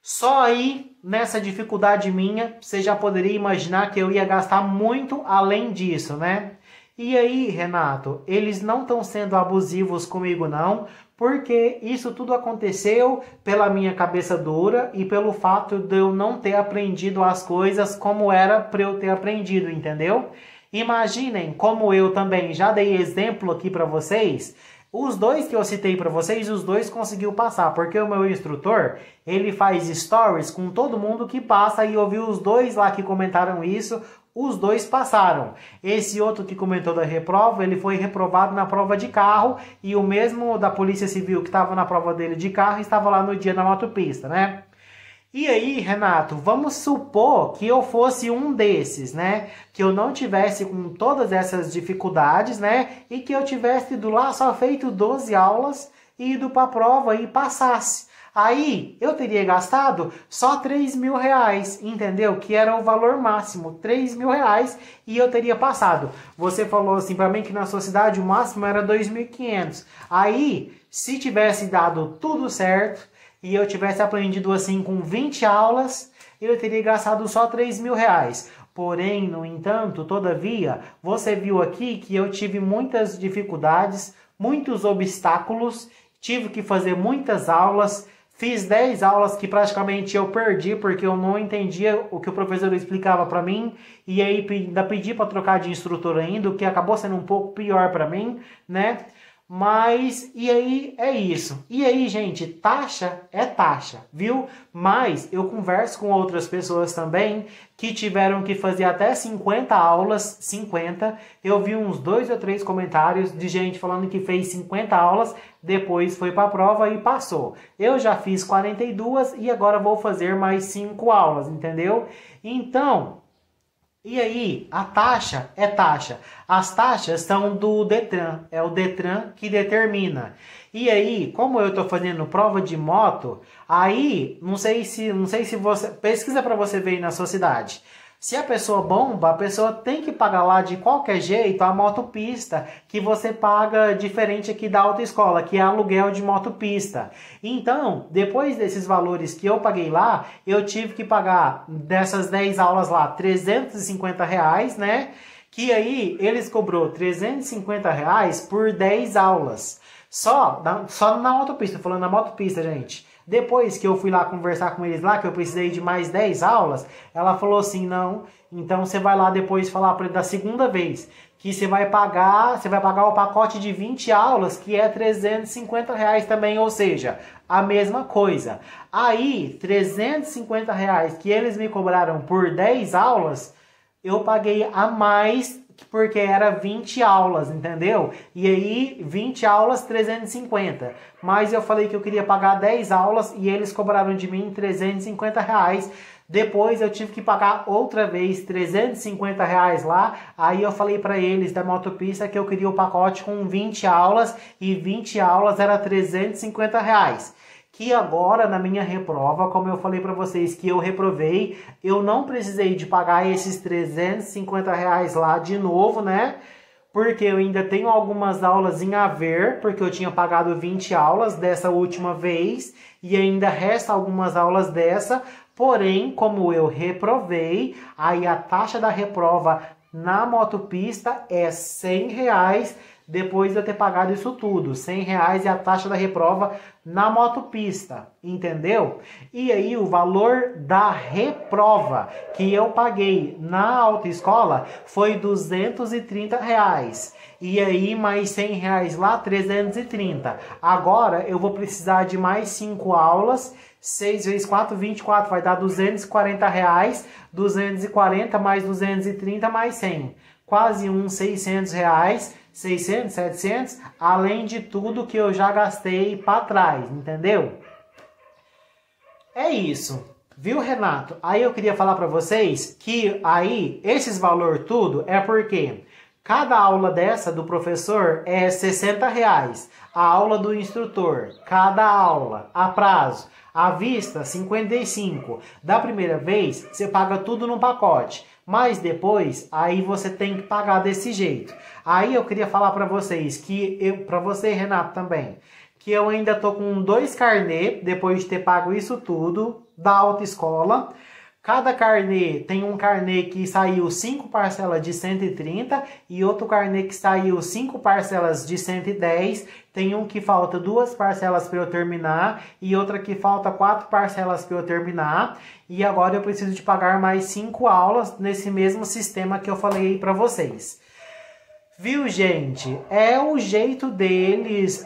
Só aí, nessa dificuldade minha, você já poderia imaginar que eu ia gastar muito além disso, né? E aí, Renato, eles não estão sendo abusivos comigo não, porque isso tudo aconteceu pela minha cabeça dura e pelo fato de eu não ter aprendido as coisas como era para eu ter aprendido, entendeu? Imaginem como eu também já dei exemplo aqui para vocês. Os dois que eu citei para vocês, os dois conseguiu passar, porque o meu instrutor, ele faz stories com todo mundo que passa e eu vi os dois lá que comentaram isso, os dois passaram. Esse outro que comentou da reprova, ele foi reprovado na prova de carro e o mesmo da Polícia Civil que estava na prova dele de carro estava lá no dia na motopista, né? E aí, Renato, vamos supor que eu fosse um desses, né? Que eu não tivesse com todas essas dificuldades, né? E que eu tivesse ido lá só feito 12 aulas e ido para a prova e passasse. Aí, eu teria gastado só 3 mil reais, entendeu? Que era o valor máximo, 3 mil reais, e eu teria passado. Você falou assim para mim que na sua cidade o máximo era 2.500. Aí, se tivesse dado tudo certo, e eu tivesse aprendido assim com 20 aulas, eu teria gastado só 3 mil reais. Porém, no entanto, todavia, você viu aqui que eu tive muitas dificuldades, muitos obstáculos, tive que fazer muitas aulas, Fiz 10 aulas que praticamente eu perdi porque eu não entendia o que o professor explicava para mim e aí ainda pedi para trocar de instrutor ainda, o que acabou sendo um pouco pior para mim, né? Mas, e aí é isso. E aí, gente, taxa é taxa, viu? Mas eu converso com outras pessoas também que tiveram que fazer até 50 aulas, 50. Eu vi uns 2 ou 3 comentários de gente falando que fez 50 aulas, depois foi para a prova e passou. Eu já fiz 42 e agora vou fazer mais 5 aulas, entendeu? Então, e aí, a taxa é taxa. As taxas são do Detran, é o Detran que determina. E aí, como eu estou fazendo prova de moto, aí não sei se você pesquisa para você ver aí na sua cidade. Se a pessoa bomba, a pessoa tem que pagar lá de qualquer jeito a motopista, que você paga diferente aqui da autoescola, que é aluguel de motopista. Então, depois desses valores que eu paguei lá, eu tive que pagar dessas 10 aulas lá R$ 350, né? Que aí eles cobrou R$ 350 por 10 aulas. Só na motopista, falando na motopista, gente. Depois que eu fui lá conversar com eles lá, que eu precisei de mais 10 aulas, ela falou assim, não, então você vai lá depois falar para ele da segunda vez, que você vai pagar o pacote de 20 aulas, que é R$ 350 também, ou seja, a mesma coisa. Aí, R$ 350 que eles me cobraram por 10 aulas, eu paguei a mais porque era 20 aulas, entendeu? E aí, 20 aulas, 350. Mas eu falei que eu queria pagar 10 aulas e eles cobraram de mim R$ 350. Depois eu tive que pagar outra vez R$ 350 lá. Aí eu falei para eles da motopista que eu queria o pacote com 20 aulas e 20 aulas era R$ 350. Que agora na minha reprova, como eu falei para vocês que eu reprovei, eu não precisei de pagar esses R$ 350 lá de novo, né? Porque eu ainda tenho algumas aulas em haver, porque eu tinha pagado 20 aulas dessa última vez e ainda resta algumas aulas dessa. Porém, como eu reprovei, aí a taxa da reprova na motopista é R$ 100 depois de eu ter pagado isso tudo. R$ 100 é a taxa da reprova na motopista, entendeu? E aí o valor da reprova que eu paguei na autoescola foi R$ 230. E aí mais R$ 100 lá, 330. Agora eu vou precisar de mais 5 aulas. 6 vezes 4, 24, vai dar R$ 240. 240 mais 230 mais 100. Quase uns R$ 600. 600, 700, além de tudo que eu já gastei para trás, entendeu? É isso, viu, Renato? Aí eu queria falar para vocês que aí esses valor tudo é porque cada aula dessa do professor é R$ 60. A aula do instrutor, cada aula, a prazo, à vista, 55. Da primeira vez, você paga tudo num pacote. Mas depois, aí você tem que pagar desse jeito. Aí eu queria falar para vocês, para você, Renato, também, que eu ainda tô com 2 carnê, depois de ter pago isso tudo, da autoescola. Cada carnê tem um carnê que saiu 5 parcelas de 130 e outro carnê que saiu 5 parcelas de 110. Tem um que falta 2 parcelas para eu terminar e outra que falta 4 parcelas para eu terminar. E agora eu preciso de pagar mais 5 aulas nesse mesmo sistema que eu falei para vocês. Viu, gente? É o jeito deles,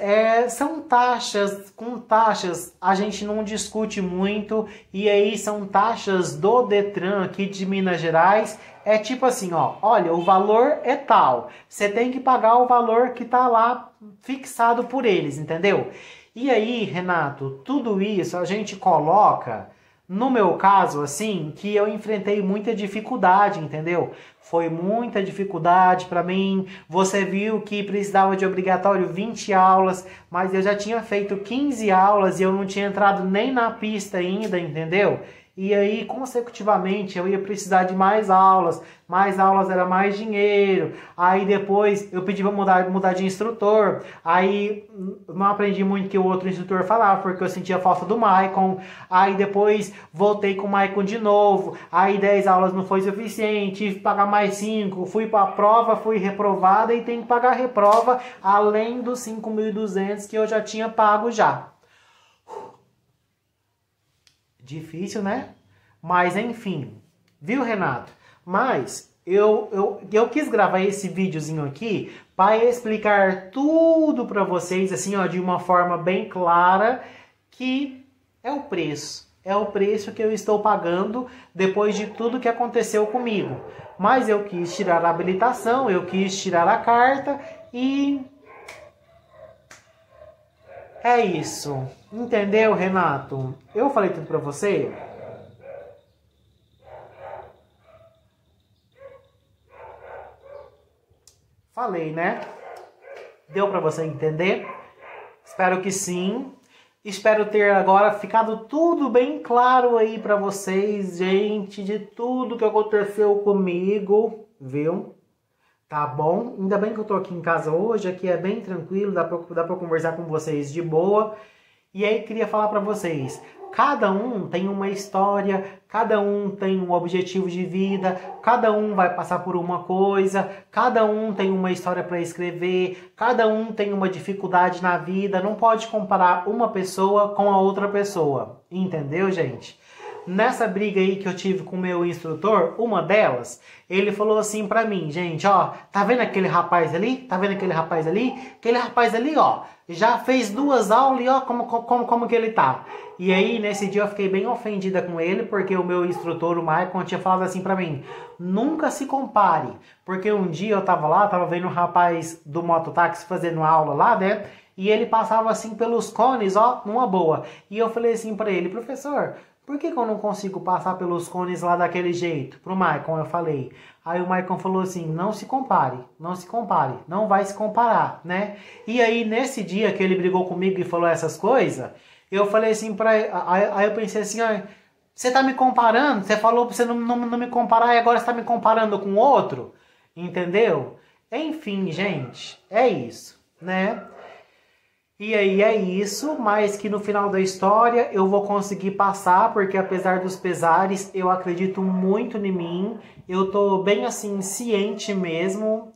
são taxas, com taxas a gente não discute muito, e aí são taxas do Detran aqui de Minas Gerais, é tipo assim, ó, olha, o valor é tal, você tem que pagar o valor que tá lá fixado por eles, entendeu? E aí, Renato, tudo isso a gente coloca... No meu caso, assim, que eu enfrentei muita dificuldade, entendeu? Foi muita dificuldade para mim. Você viu que precisava de obrigatório 20 aulas, mas eu já tinha feito 15 aulas e eu não tinha entrado nem na pista ainda, entendeu? E aí, consecutivamente, eu ia precisar de mais aulas era mais dinheiro. Aí depois eu pedi para mudar de instrutor. Aí não aprendi muito o que o outro instrutor falava, porque eu sentia falta do Maicon. Aí depois voltei com o Maicon de novo. Aí 10 aulas não foi suficiente, tive que pagar mais 5. Fui para a prova, fui reprovada e tenho que pagar a reprova além dos 5.200 que eu já tinha pago já. Difícil, né? Mas enfim, viu, Renato? Mas eu quis gravar esse videozinho aqui para explicar tudo para vocês, assim, ó, de uma forma bem clara, que é o preço. É o preço que eu estou pagando depois de tudo que aconteceu comigo. Mas eu quis tirar a habilitação, eu quis tirar a carta e... é isso. Entendeu, Renato? Eu falei tudo pra você? Falei, né? Deu pra você entender? Espero que sim. Espero ter agora ficado tudo bem claro aí pra vocês, gente, de tudo que aconteceu comigo, viu? Tá bom? Ainda bem que eu tô aqui em casa hoje, aqui é bem tranquilo, dá pra conversar com vocês de boa. E aí queria falar pra vocês, cada um tem uma história, cada um tem um objetivo de vida, cada um vai passar por uma coisa, cada um tem uma história para escrever, cada um tem uma dificuldade na vida, não pode comparar uma pessoa com a outra pessoa, entendeu, gente? Nessa briga aí que eu tive com o meu instrutor, uma delas, ele falou assim pra mim, gente, ó, tá vendo aquele rapaz ali? Tá vendo aquele rapaz ali? Aquele rapaz ali, ó, já fez 2 aulas e ó, como que ele tá. E aí, nesse dia eu fiquei bem ofendida com ele, porque o meu instrutor, o Maicon, tinha falado assim pra mim, nunca se compare, porque um dia eu tava lá, tava vendo um rapaz do mototáxi fazendo aula lá, né, e ele passava assim pelos cones, ó, numa boa. E eu falei assim pra ele, professor, por que eu não consigo passar pelos cones lá daquele jeito? Pro Maicon eu falei. Aí o Maicon falou assim, não se compare, não vai se comparar, né? E aí nesse dia que ele brigou comigo e falou essas coisas, eu falei assim pra ele, aí eu pensei assim, ó, você tá me comparando? Você falou pra você não me comparar e agora você tá me comparando com outro? Entendeu? Enfim, gente, é isso, né? E aí é isso, mas que no final da história eu vou conseguir passar, porque apesar dos pesares, eu acredito muito em mim. Eu tô bem assim, ciente mesmo,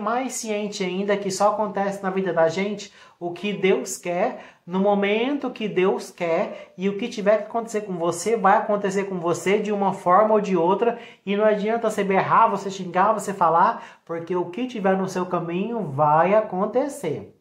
mais ciente ainda que só acontece na vida da gente o que Deus quer, no momento que Deus quer, e o que tiver que acontecer com você, vai acontecer com você de uma forma ou de outra, e não adianta você berrar, você xingar, você falar, porque o que tiver no seu caminho vai acontecer.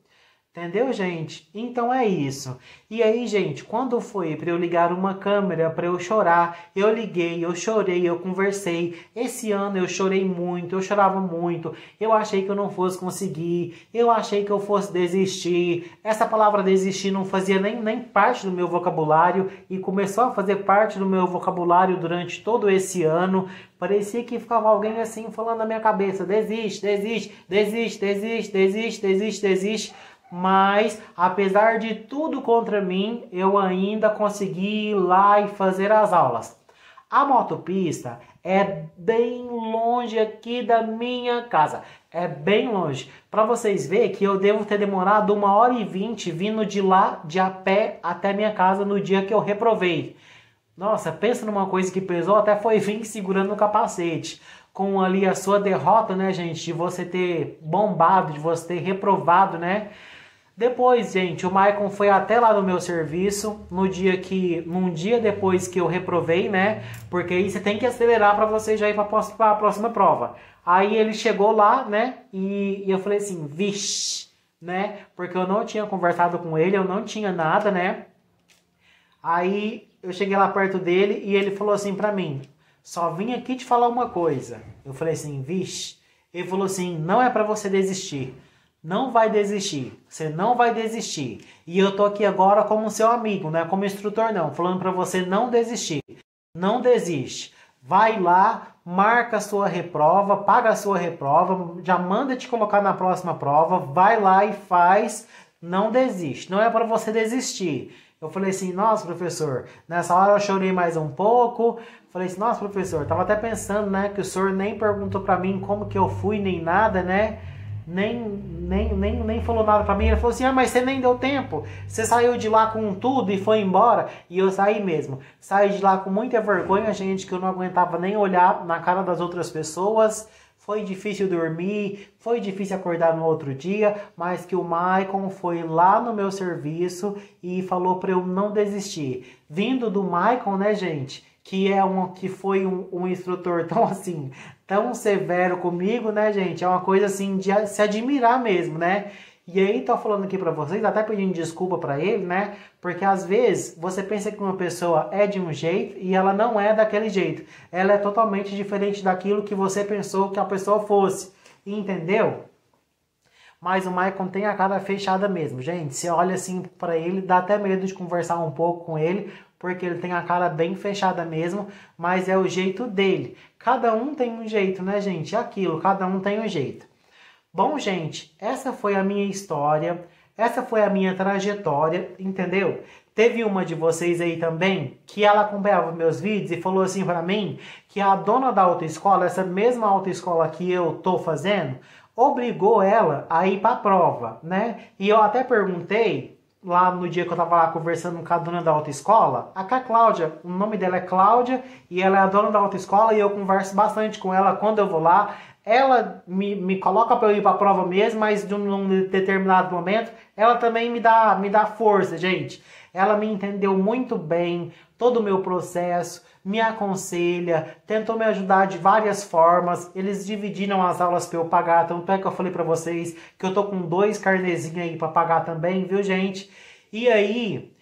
Entendeu, gente? Então é isso. E aí, gente, quando foi para eu ligar uma câmera para eu chorar, eu liguei, eu chorei, eu conversei. Esse ano eu chorei muito, eu chorava muito. Eu achei que eu não fosse conseguir, eu achei que eu fosse desistir. Essa palavra desistir não fazia nem parte do meu vocabulário e começou a fazer parte do meu vocabulário durante todo esse ano. Parecia que ficava alguém assim falando na minha cabeça, desiste, desiste, desiste, desiste, desiste, desiste, desiste. Mas, apesar de tudo contra mim, eu ainda consegui ir lá e fazer as aulas. A motopista é bem longe aqui da minha casa. É bem longe. Para vocês verem que eu devo ter demorado 1h20 vindo de lá, de a pé, até minha casa no dia que eu reprovei. Nossa, pensa numa coisa que pesou, até foi vir segurando o capacete. Com ali a sua derrota, né, gente? De você ter bombado, de você ter reprovado, né? Depois, gente, o Maicon foi até lá no meu serviço, num dia depois que eu reprovei, né? Porque aí você tem que acelerar para você já ir para a próxima prova. Aí ele chegou lá, né? E eu falei assim, vixe, né? Porque eu não tinha conversado com ele, eu não tinha nada, né? Aí eu cheguei lá perto dele e ele falou assim para mim, só vim aqui te falar uma coisa. Eu falei assim, vixe. Ele falou assim, não é para você desistir. Não vai desistir, você não vai desistir. E eu tô aqui agora como seu amigo, não é como instrutor não, falando para você não desistir. Não desiste. Vai lá, marca a sua reprova, paga a sua reprova, já manda te colocar na próxima prova, vai lá e faz, não desiste. Não é para você desistir. Eu falei assim, nossa, professor, nessa hora eu chorei mais um pouco. Falei assim, nossa, professor, tava até pensando, né, que o senhor nem perguntou para mim como que eu fui, nem nada, né? Nem falou nada pra mim. Ele falou assim, ah, mas você nem deu tempo. Você saiu de lá com tudo e foi embora. E eu saí mesmo. Saí de lá com muita vergonha, gente, que eu não aguentava nem olhar na cara das outras pessoas. foi difícil dormir, foi difícil acordar no outro dia, mas que o Maicon foi lá no meu serviço e falou para eu não desistir. Vindo do Maicon, né, gente, que foi um instrutor tão assim, tão severo comigo, né, gente? É uma coisa assim de se admirar mesmo, né? E aí, tô falando aqui pra vocês, até pedindo desculpa pra ele, né? Porque às vezes você pensa que uma pessoa é de um jeito e ela não é daquele jeito. Ela é totalmente diferente daquilo que você pensou que a pessoa fosse. Entendeu? Mas o Maicon tem a cara fechada mesmo, gente. Você olha assim pra ele, dá até medo de conversar um pouco com ele, porque ele tem a cara bem fechada mesmo, mas é o jeito dele. Cada um tem um jeito, né, gente? É aquilo, cada um tem um jeito. Bom, gente, essa foi a minha história, essa foi a minha trajetória, entendeu? Teve uma de vocês aí também que ela acompanhava meus vídeos e falou assim pra mim que a dona da autoescola, essa mesma autoescola que eu tô fazendo, obrigou ela a ir pra prova, né? E eu até perguntei lá no dia que eu tava lá conversando com a dona da autoescola, a Cláudia, o nome dela é Cláudia e ela é a dona da autoescola e eu converso bastante com ela quando eu vou lá. Ela me coloca para eu ir para a prova mesmo, mas de um determinado momento, ela também me dá força, gente. Ela me entendeu muito bem, todo o meu processo, me aconselha, tentou me ajudar de várias formas. Eles dividiram as aulas para eu pagar, tanto é que eu falei para vocês que eu tô com 2 carnezinhos aí para pagar também, viu, gente? E aí,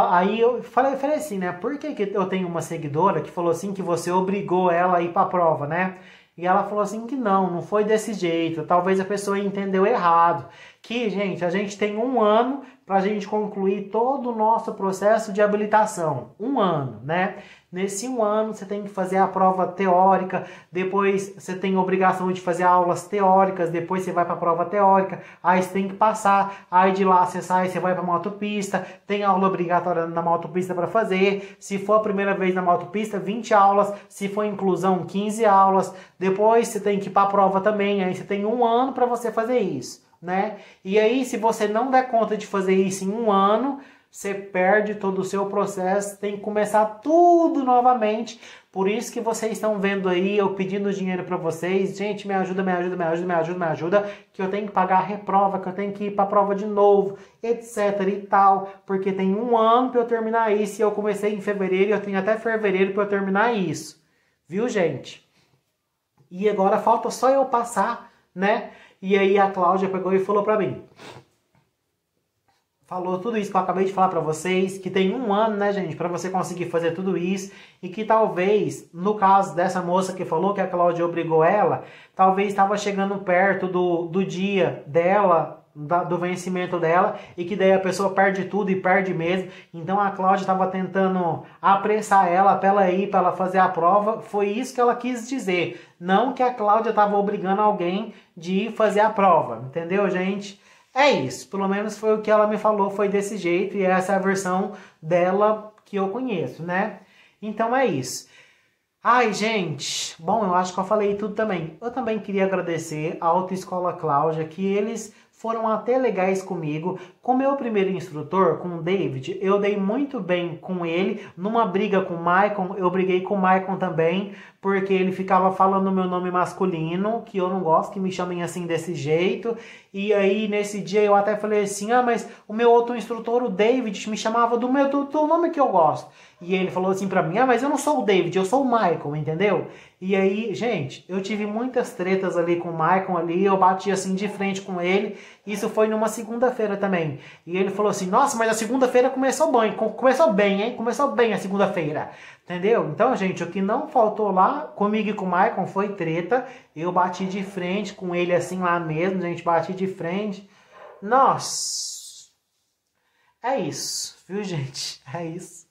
aí eu falei assim, né? Por que eu tenho uma seguidora que falou assim que você obrigou ela a ir para a prova, né? E ela falou assim que não foi desse jeito. Talvez a pessoa entendeu errado. Que, gente, a gente tem 1 ano para a gente concluir todo o nosso processo de habilitação. 1 ano, né? Nesse 1 ano você tem que fazer a prova teórica, depois você tem a obrigação de fazer aulas teóricas, depois você vai para a prova teórica, aí você tem que passar, aí de lá você sai, você vai para a motopista, tem aula obrigatória na motopista para fazer, se for a primeira vez na motopista, 20 aulas, se for inclusão, 15 aulas, depois você tem que ir para a prova também, aí você tem 1 ano para você fazer isso, né? E aí, se você não der conta de fazer isso em 1 ano, você perde todo o seu processo, tem que começar tudo novamente. Por isso que vocês estão vendo aí, eu pedindo dinheiro para vocês. Gente, me ajuda, que eu tenho que pagar a reprova, que eu tenho que ir para a prova de novo, etc e tal. Porque tem 1 ano para eu terminar isso e eu comecei em fevereiro e eu tenho até fevereiro para eu terminar isso. Viu, gente? E agora falta só eu passar, né? E aí a Cláudia pegou e falou para mim... Falou tudo isso que eu acabei de falar pra vocês, que tem 1 ano, né, gente, pra você conseguir fazer tudo isso, e que talvez, no caso dessa moça que falou que a Cláudia obrigou ela, talvez estava chegando perto do dia dela, do vencimento dela, e que daí a pessoa perde tudo e perde mesmo. Então a Cláudia estava tentando apressar ela pra ela ir, pra ela fazer a prova. Foi isso que ela quis dizer. Não que a Cláudia estava obrigando alguém de ir fazer a prova, entendeu, gente? É isso, pelo menos foi o que ela me falou, foi desse jeito, e essa é a versão dela que eu conheço, né? Então é isso. Ai, gente, bom, eu acho que eu falei tudo também. Eu também queria agradecer à Autoescola Cláudia, que eles foram até legais comigo. Com o meu primeiro instrutor, com o David, eu dei muito bem com ele. Numa briga com o Maicon, eu briguei com o Maicon também, porque ele ficava falando o meu nome masculino, que eu não gosto que me chamem assim desse jeito. E aí, nesse dia, eu até falei assim, mas o meu outro instrutor, o David, me chamava do nome que eu gosto. E ele falou assim pra mim, mas eu não sou o David, eu sou o Maicon, entendeu? E aí, gente, eu tive muitas tretas ali com o Maicon ali, eu bati assim de frente com ele. Isso foi numa segunda-feira também. E ele falou assim, nossa, mas a segunda-feira começou bem, hein? Começou bem a segunda-feira. Entendeu? Então, gente, o que não faltou lá comigo e com o Maicon foi treta. Eu bati de frente com ele assim lá mesmo, gente, bati de frente. Nossa! É isso, viu, gente? É isso.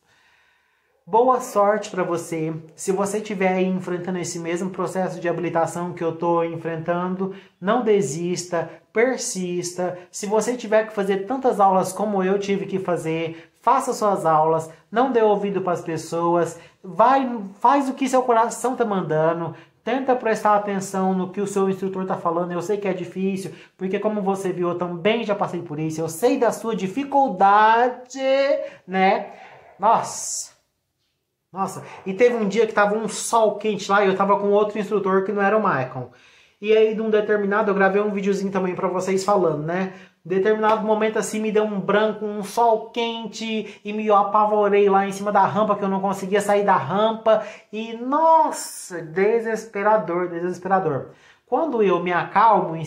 Boa sorte para você. Se você estiver aí enfrentando esse mesmo processo de habilitação que eu estou enfrentando, não desista, persista. Se você tiver que fazer tantas aulas como eu tive que fazer, faça suas aulas, não dê ouvido para as pessoas, faz o que seu coração está mandando. Tenta prestar atenção no que o seu instrutor está falando. Eu sei que é difícil, porque como você viu, eu também já passei por isso. Eu sei da sua dificuldade, né? Nossa, e teve um dia que tava um sol quente lá e eu tava com outro instrutor que não era o Maicon. E aí, de um determinado, eu gravei um videozinho também pra vocês falando, né? Determinado momento assim me deu um branco, um sol quente e me apavorei lá em cima da rampa que eu não conseguia sair da rampa e nossa, desesperador, desesperador. Quando eu me acalmo em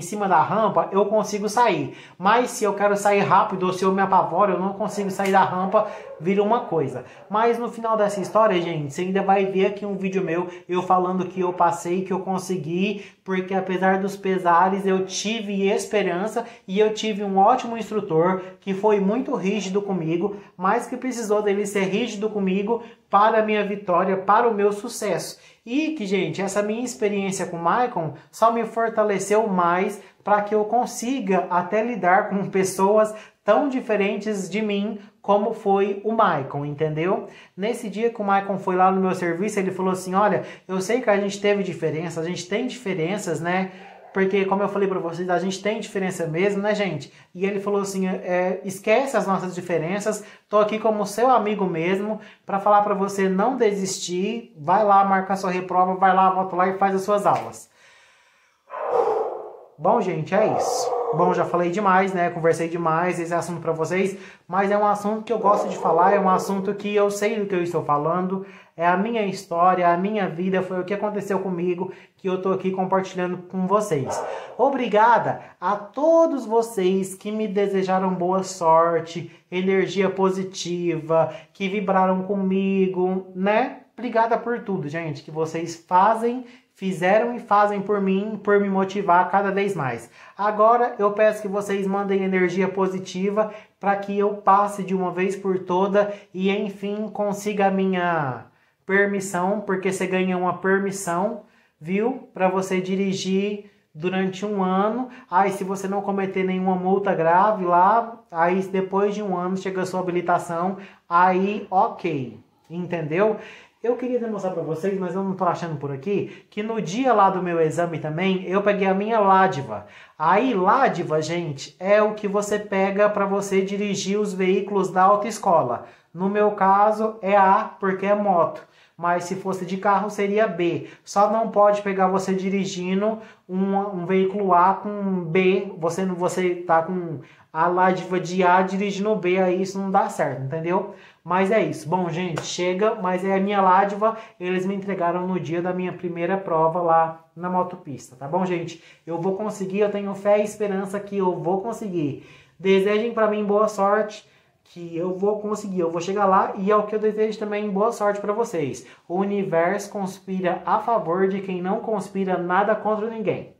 cima da rampa, eu consigo sair. Mas se eu quero sair rápido ou se eu me apavoro, eu não consigo sair da rampa, vira uma coisa. Mas no final dessa história, gente, você ainda vai ver aqui um vídeo meu, eu falando que eu passei, que eu consegui, porque apesar dos pesares, eu tive esperança e eu tive um ótimo instrutor que foi muito rígido comigo, mas que precisou dele ser rígido comigo para a minha vitória, para o meu sucesso. E que, gente, essa minha experiência com o Maicon só me fortaleceu mais para que eu consiga até lidar com pessoas tão diferentes de mim como foi o Maicon, entendeu? Nesse dia que o Maicon foi lá no meu serviço, ele falou assim, olha, eu sei que a gente teve diferenças, a gente tem diferenças, né? Porque, como eu falei pra vocês, a gente tem diferença mesmo, né, gente? E ele falou assim, esquece as nossas diferenças, tô aqui como seu amigo mesmo, pra falar pra você não desistir, vai lá marcar sua reprova, vai lá, volta lá e faz as suas aulas. Bom, gente, é isso. Bom, já falei demais, né? Conversei demais esse assunto pra vocês, mas é um assunto que eu gosto de falar, é um assunto que eu sei do que eu estou falando, é a minha história, a minha vida, foi o que aconteceu comigo, que eu tô aqui compartilhando com vocês. Obrigada a todos vocês que me desejaram boa sorte, energia positiva, que vibraram comigo, né? Obrigada por tudo, gente, que vocês fizeram e fazem por mim, por me motivar cada vez mais. Agora eu peço que vocês mandem energia positiva para que eu passe de uma vez por toda e enfim consiga a minha permissão, porque você ganha uma permissão, viu? Para você dirigir durante um ano. Aí se você não cometer nenhuma multa grave lá, aí depois de um ano chega a sua habilitação, aí ok, entendeu? Eu queria demonstrar para vocês, mas eu não tô achando por aqui, que no dia lá do meu exame também, eu peguei a minha Ládiva. Aí, Ládiva, gente, é o que você pega para você dirigir os veículos da autoescola. No meu caso, é A, porque é moto. Mas se fosse de carro, seria B. Só não pode pegar você dirigindo um veículo A com B. Você tá com a Ládiva de A dirigindo B, aí isso não dá certo, entendeu? Mas é isso. Bom, gente, chega, mas é a minha Ládiva, eles me entregaram no dia da minha primeira prova lá na motopista, tá bom, gente? Eu vou conseguir, eu tenho fé e esperança que eu vou conseguir. Desejem pra mim boa sorte, que eu vou conseguir, eu vou chegar lá e é o que eu desejo também, boa sorte pra vocês. O universo conspira a favor de quem não conspira nada contra ninguém.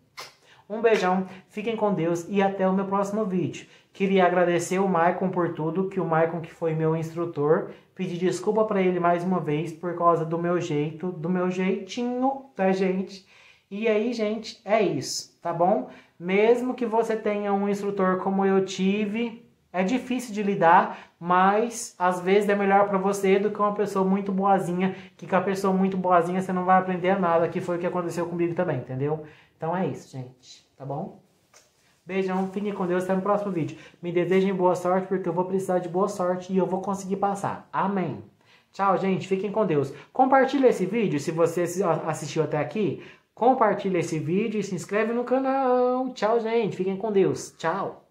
Um beijão, fiquem com Deus e até o meu próximo vídeo. Queria agradecer o Maicon por tudo, que o Maicon que foi meu instrutor, pedir desculpa para ele mais uma vez por causa do meu jeito, do meu jeitinho, tá, gente? E aí, gente, é isso, tá bom? Mesmo que você tenha um instrutor como eu tive, é difícil de lidar, mas às vezes é melhor para você do que uma pessoa muito boazinha, que com a pessoa muito boazinha você não vai aprender nada, que foi o que aconteceu comigo também, entendeu? Então é isso, gente, tá bom? Beijão, fiquem com Deus, até no próximo vídeo. Me desejem boa sorte, porque eu vou precisar de boa sorte e eu vou conseguir passar. Amém. Tchau, gente, fiquem com Deus. Compartilha esse vídeo, se você assistiu até aqui. Compartilha esse vídeo e se inscreve no canal. Tchau, gente, fiquem com Deus. Tchau.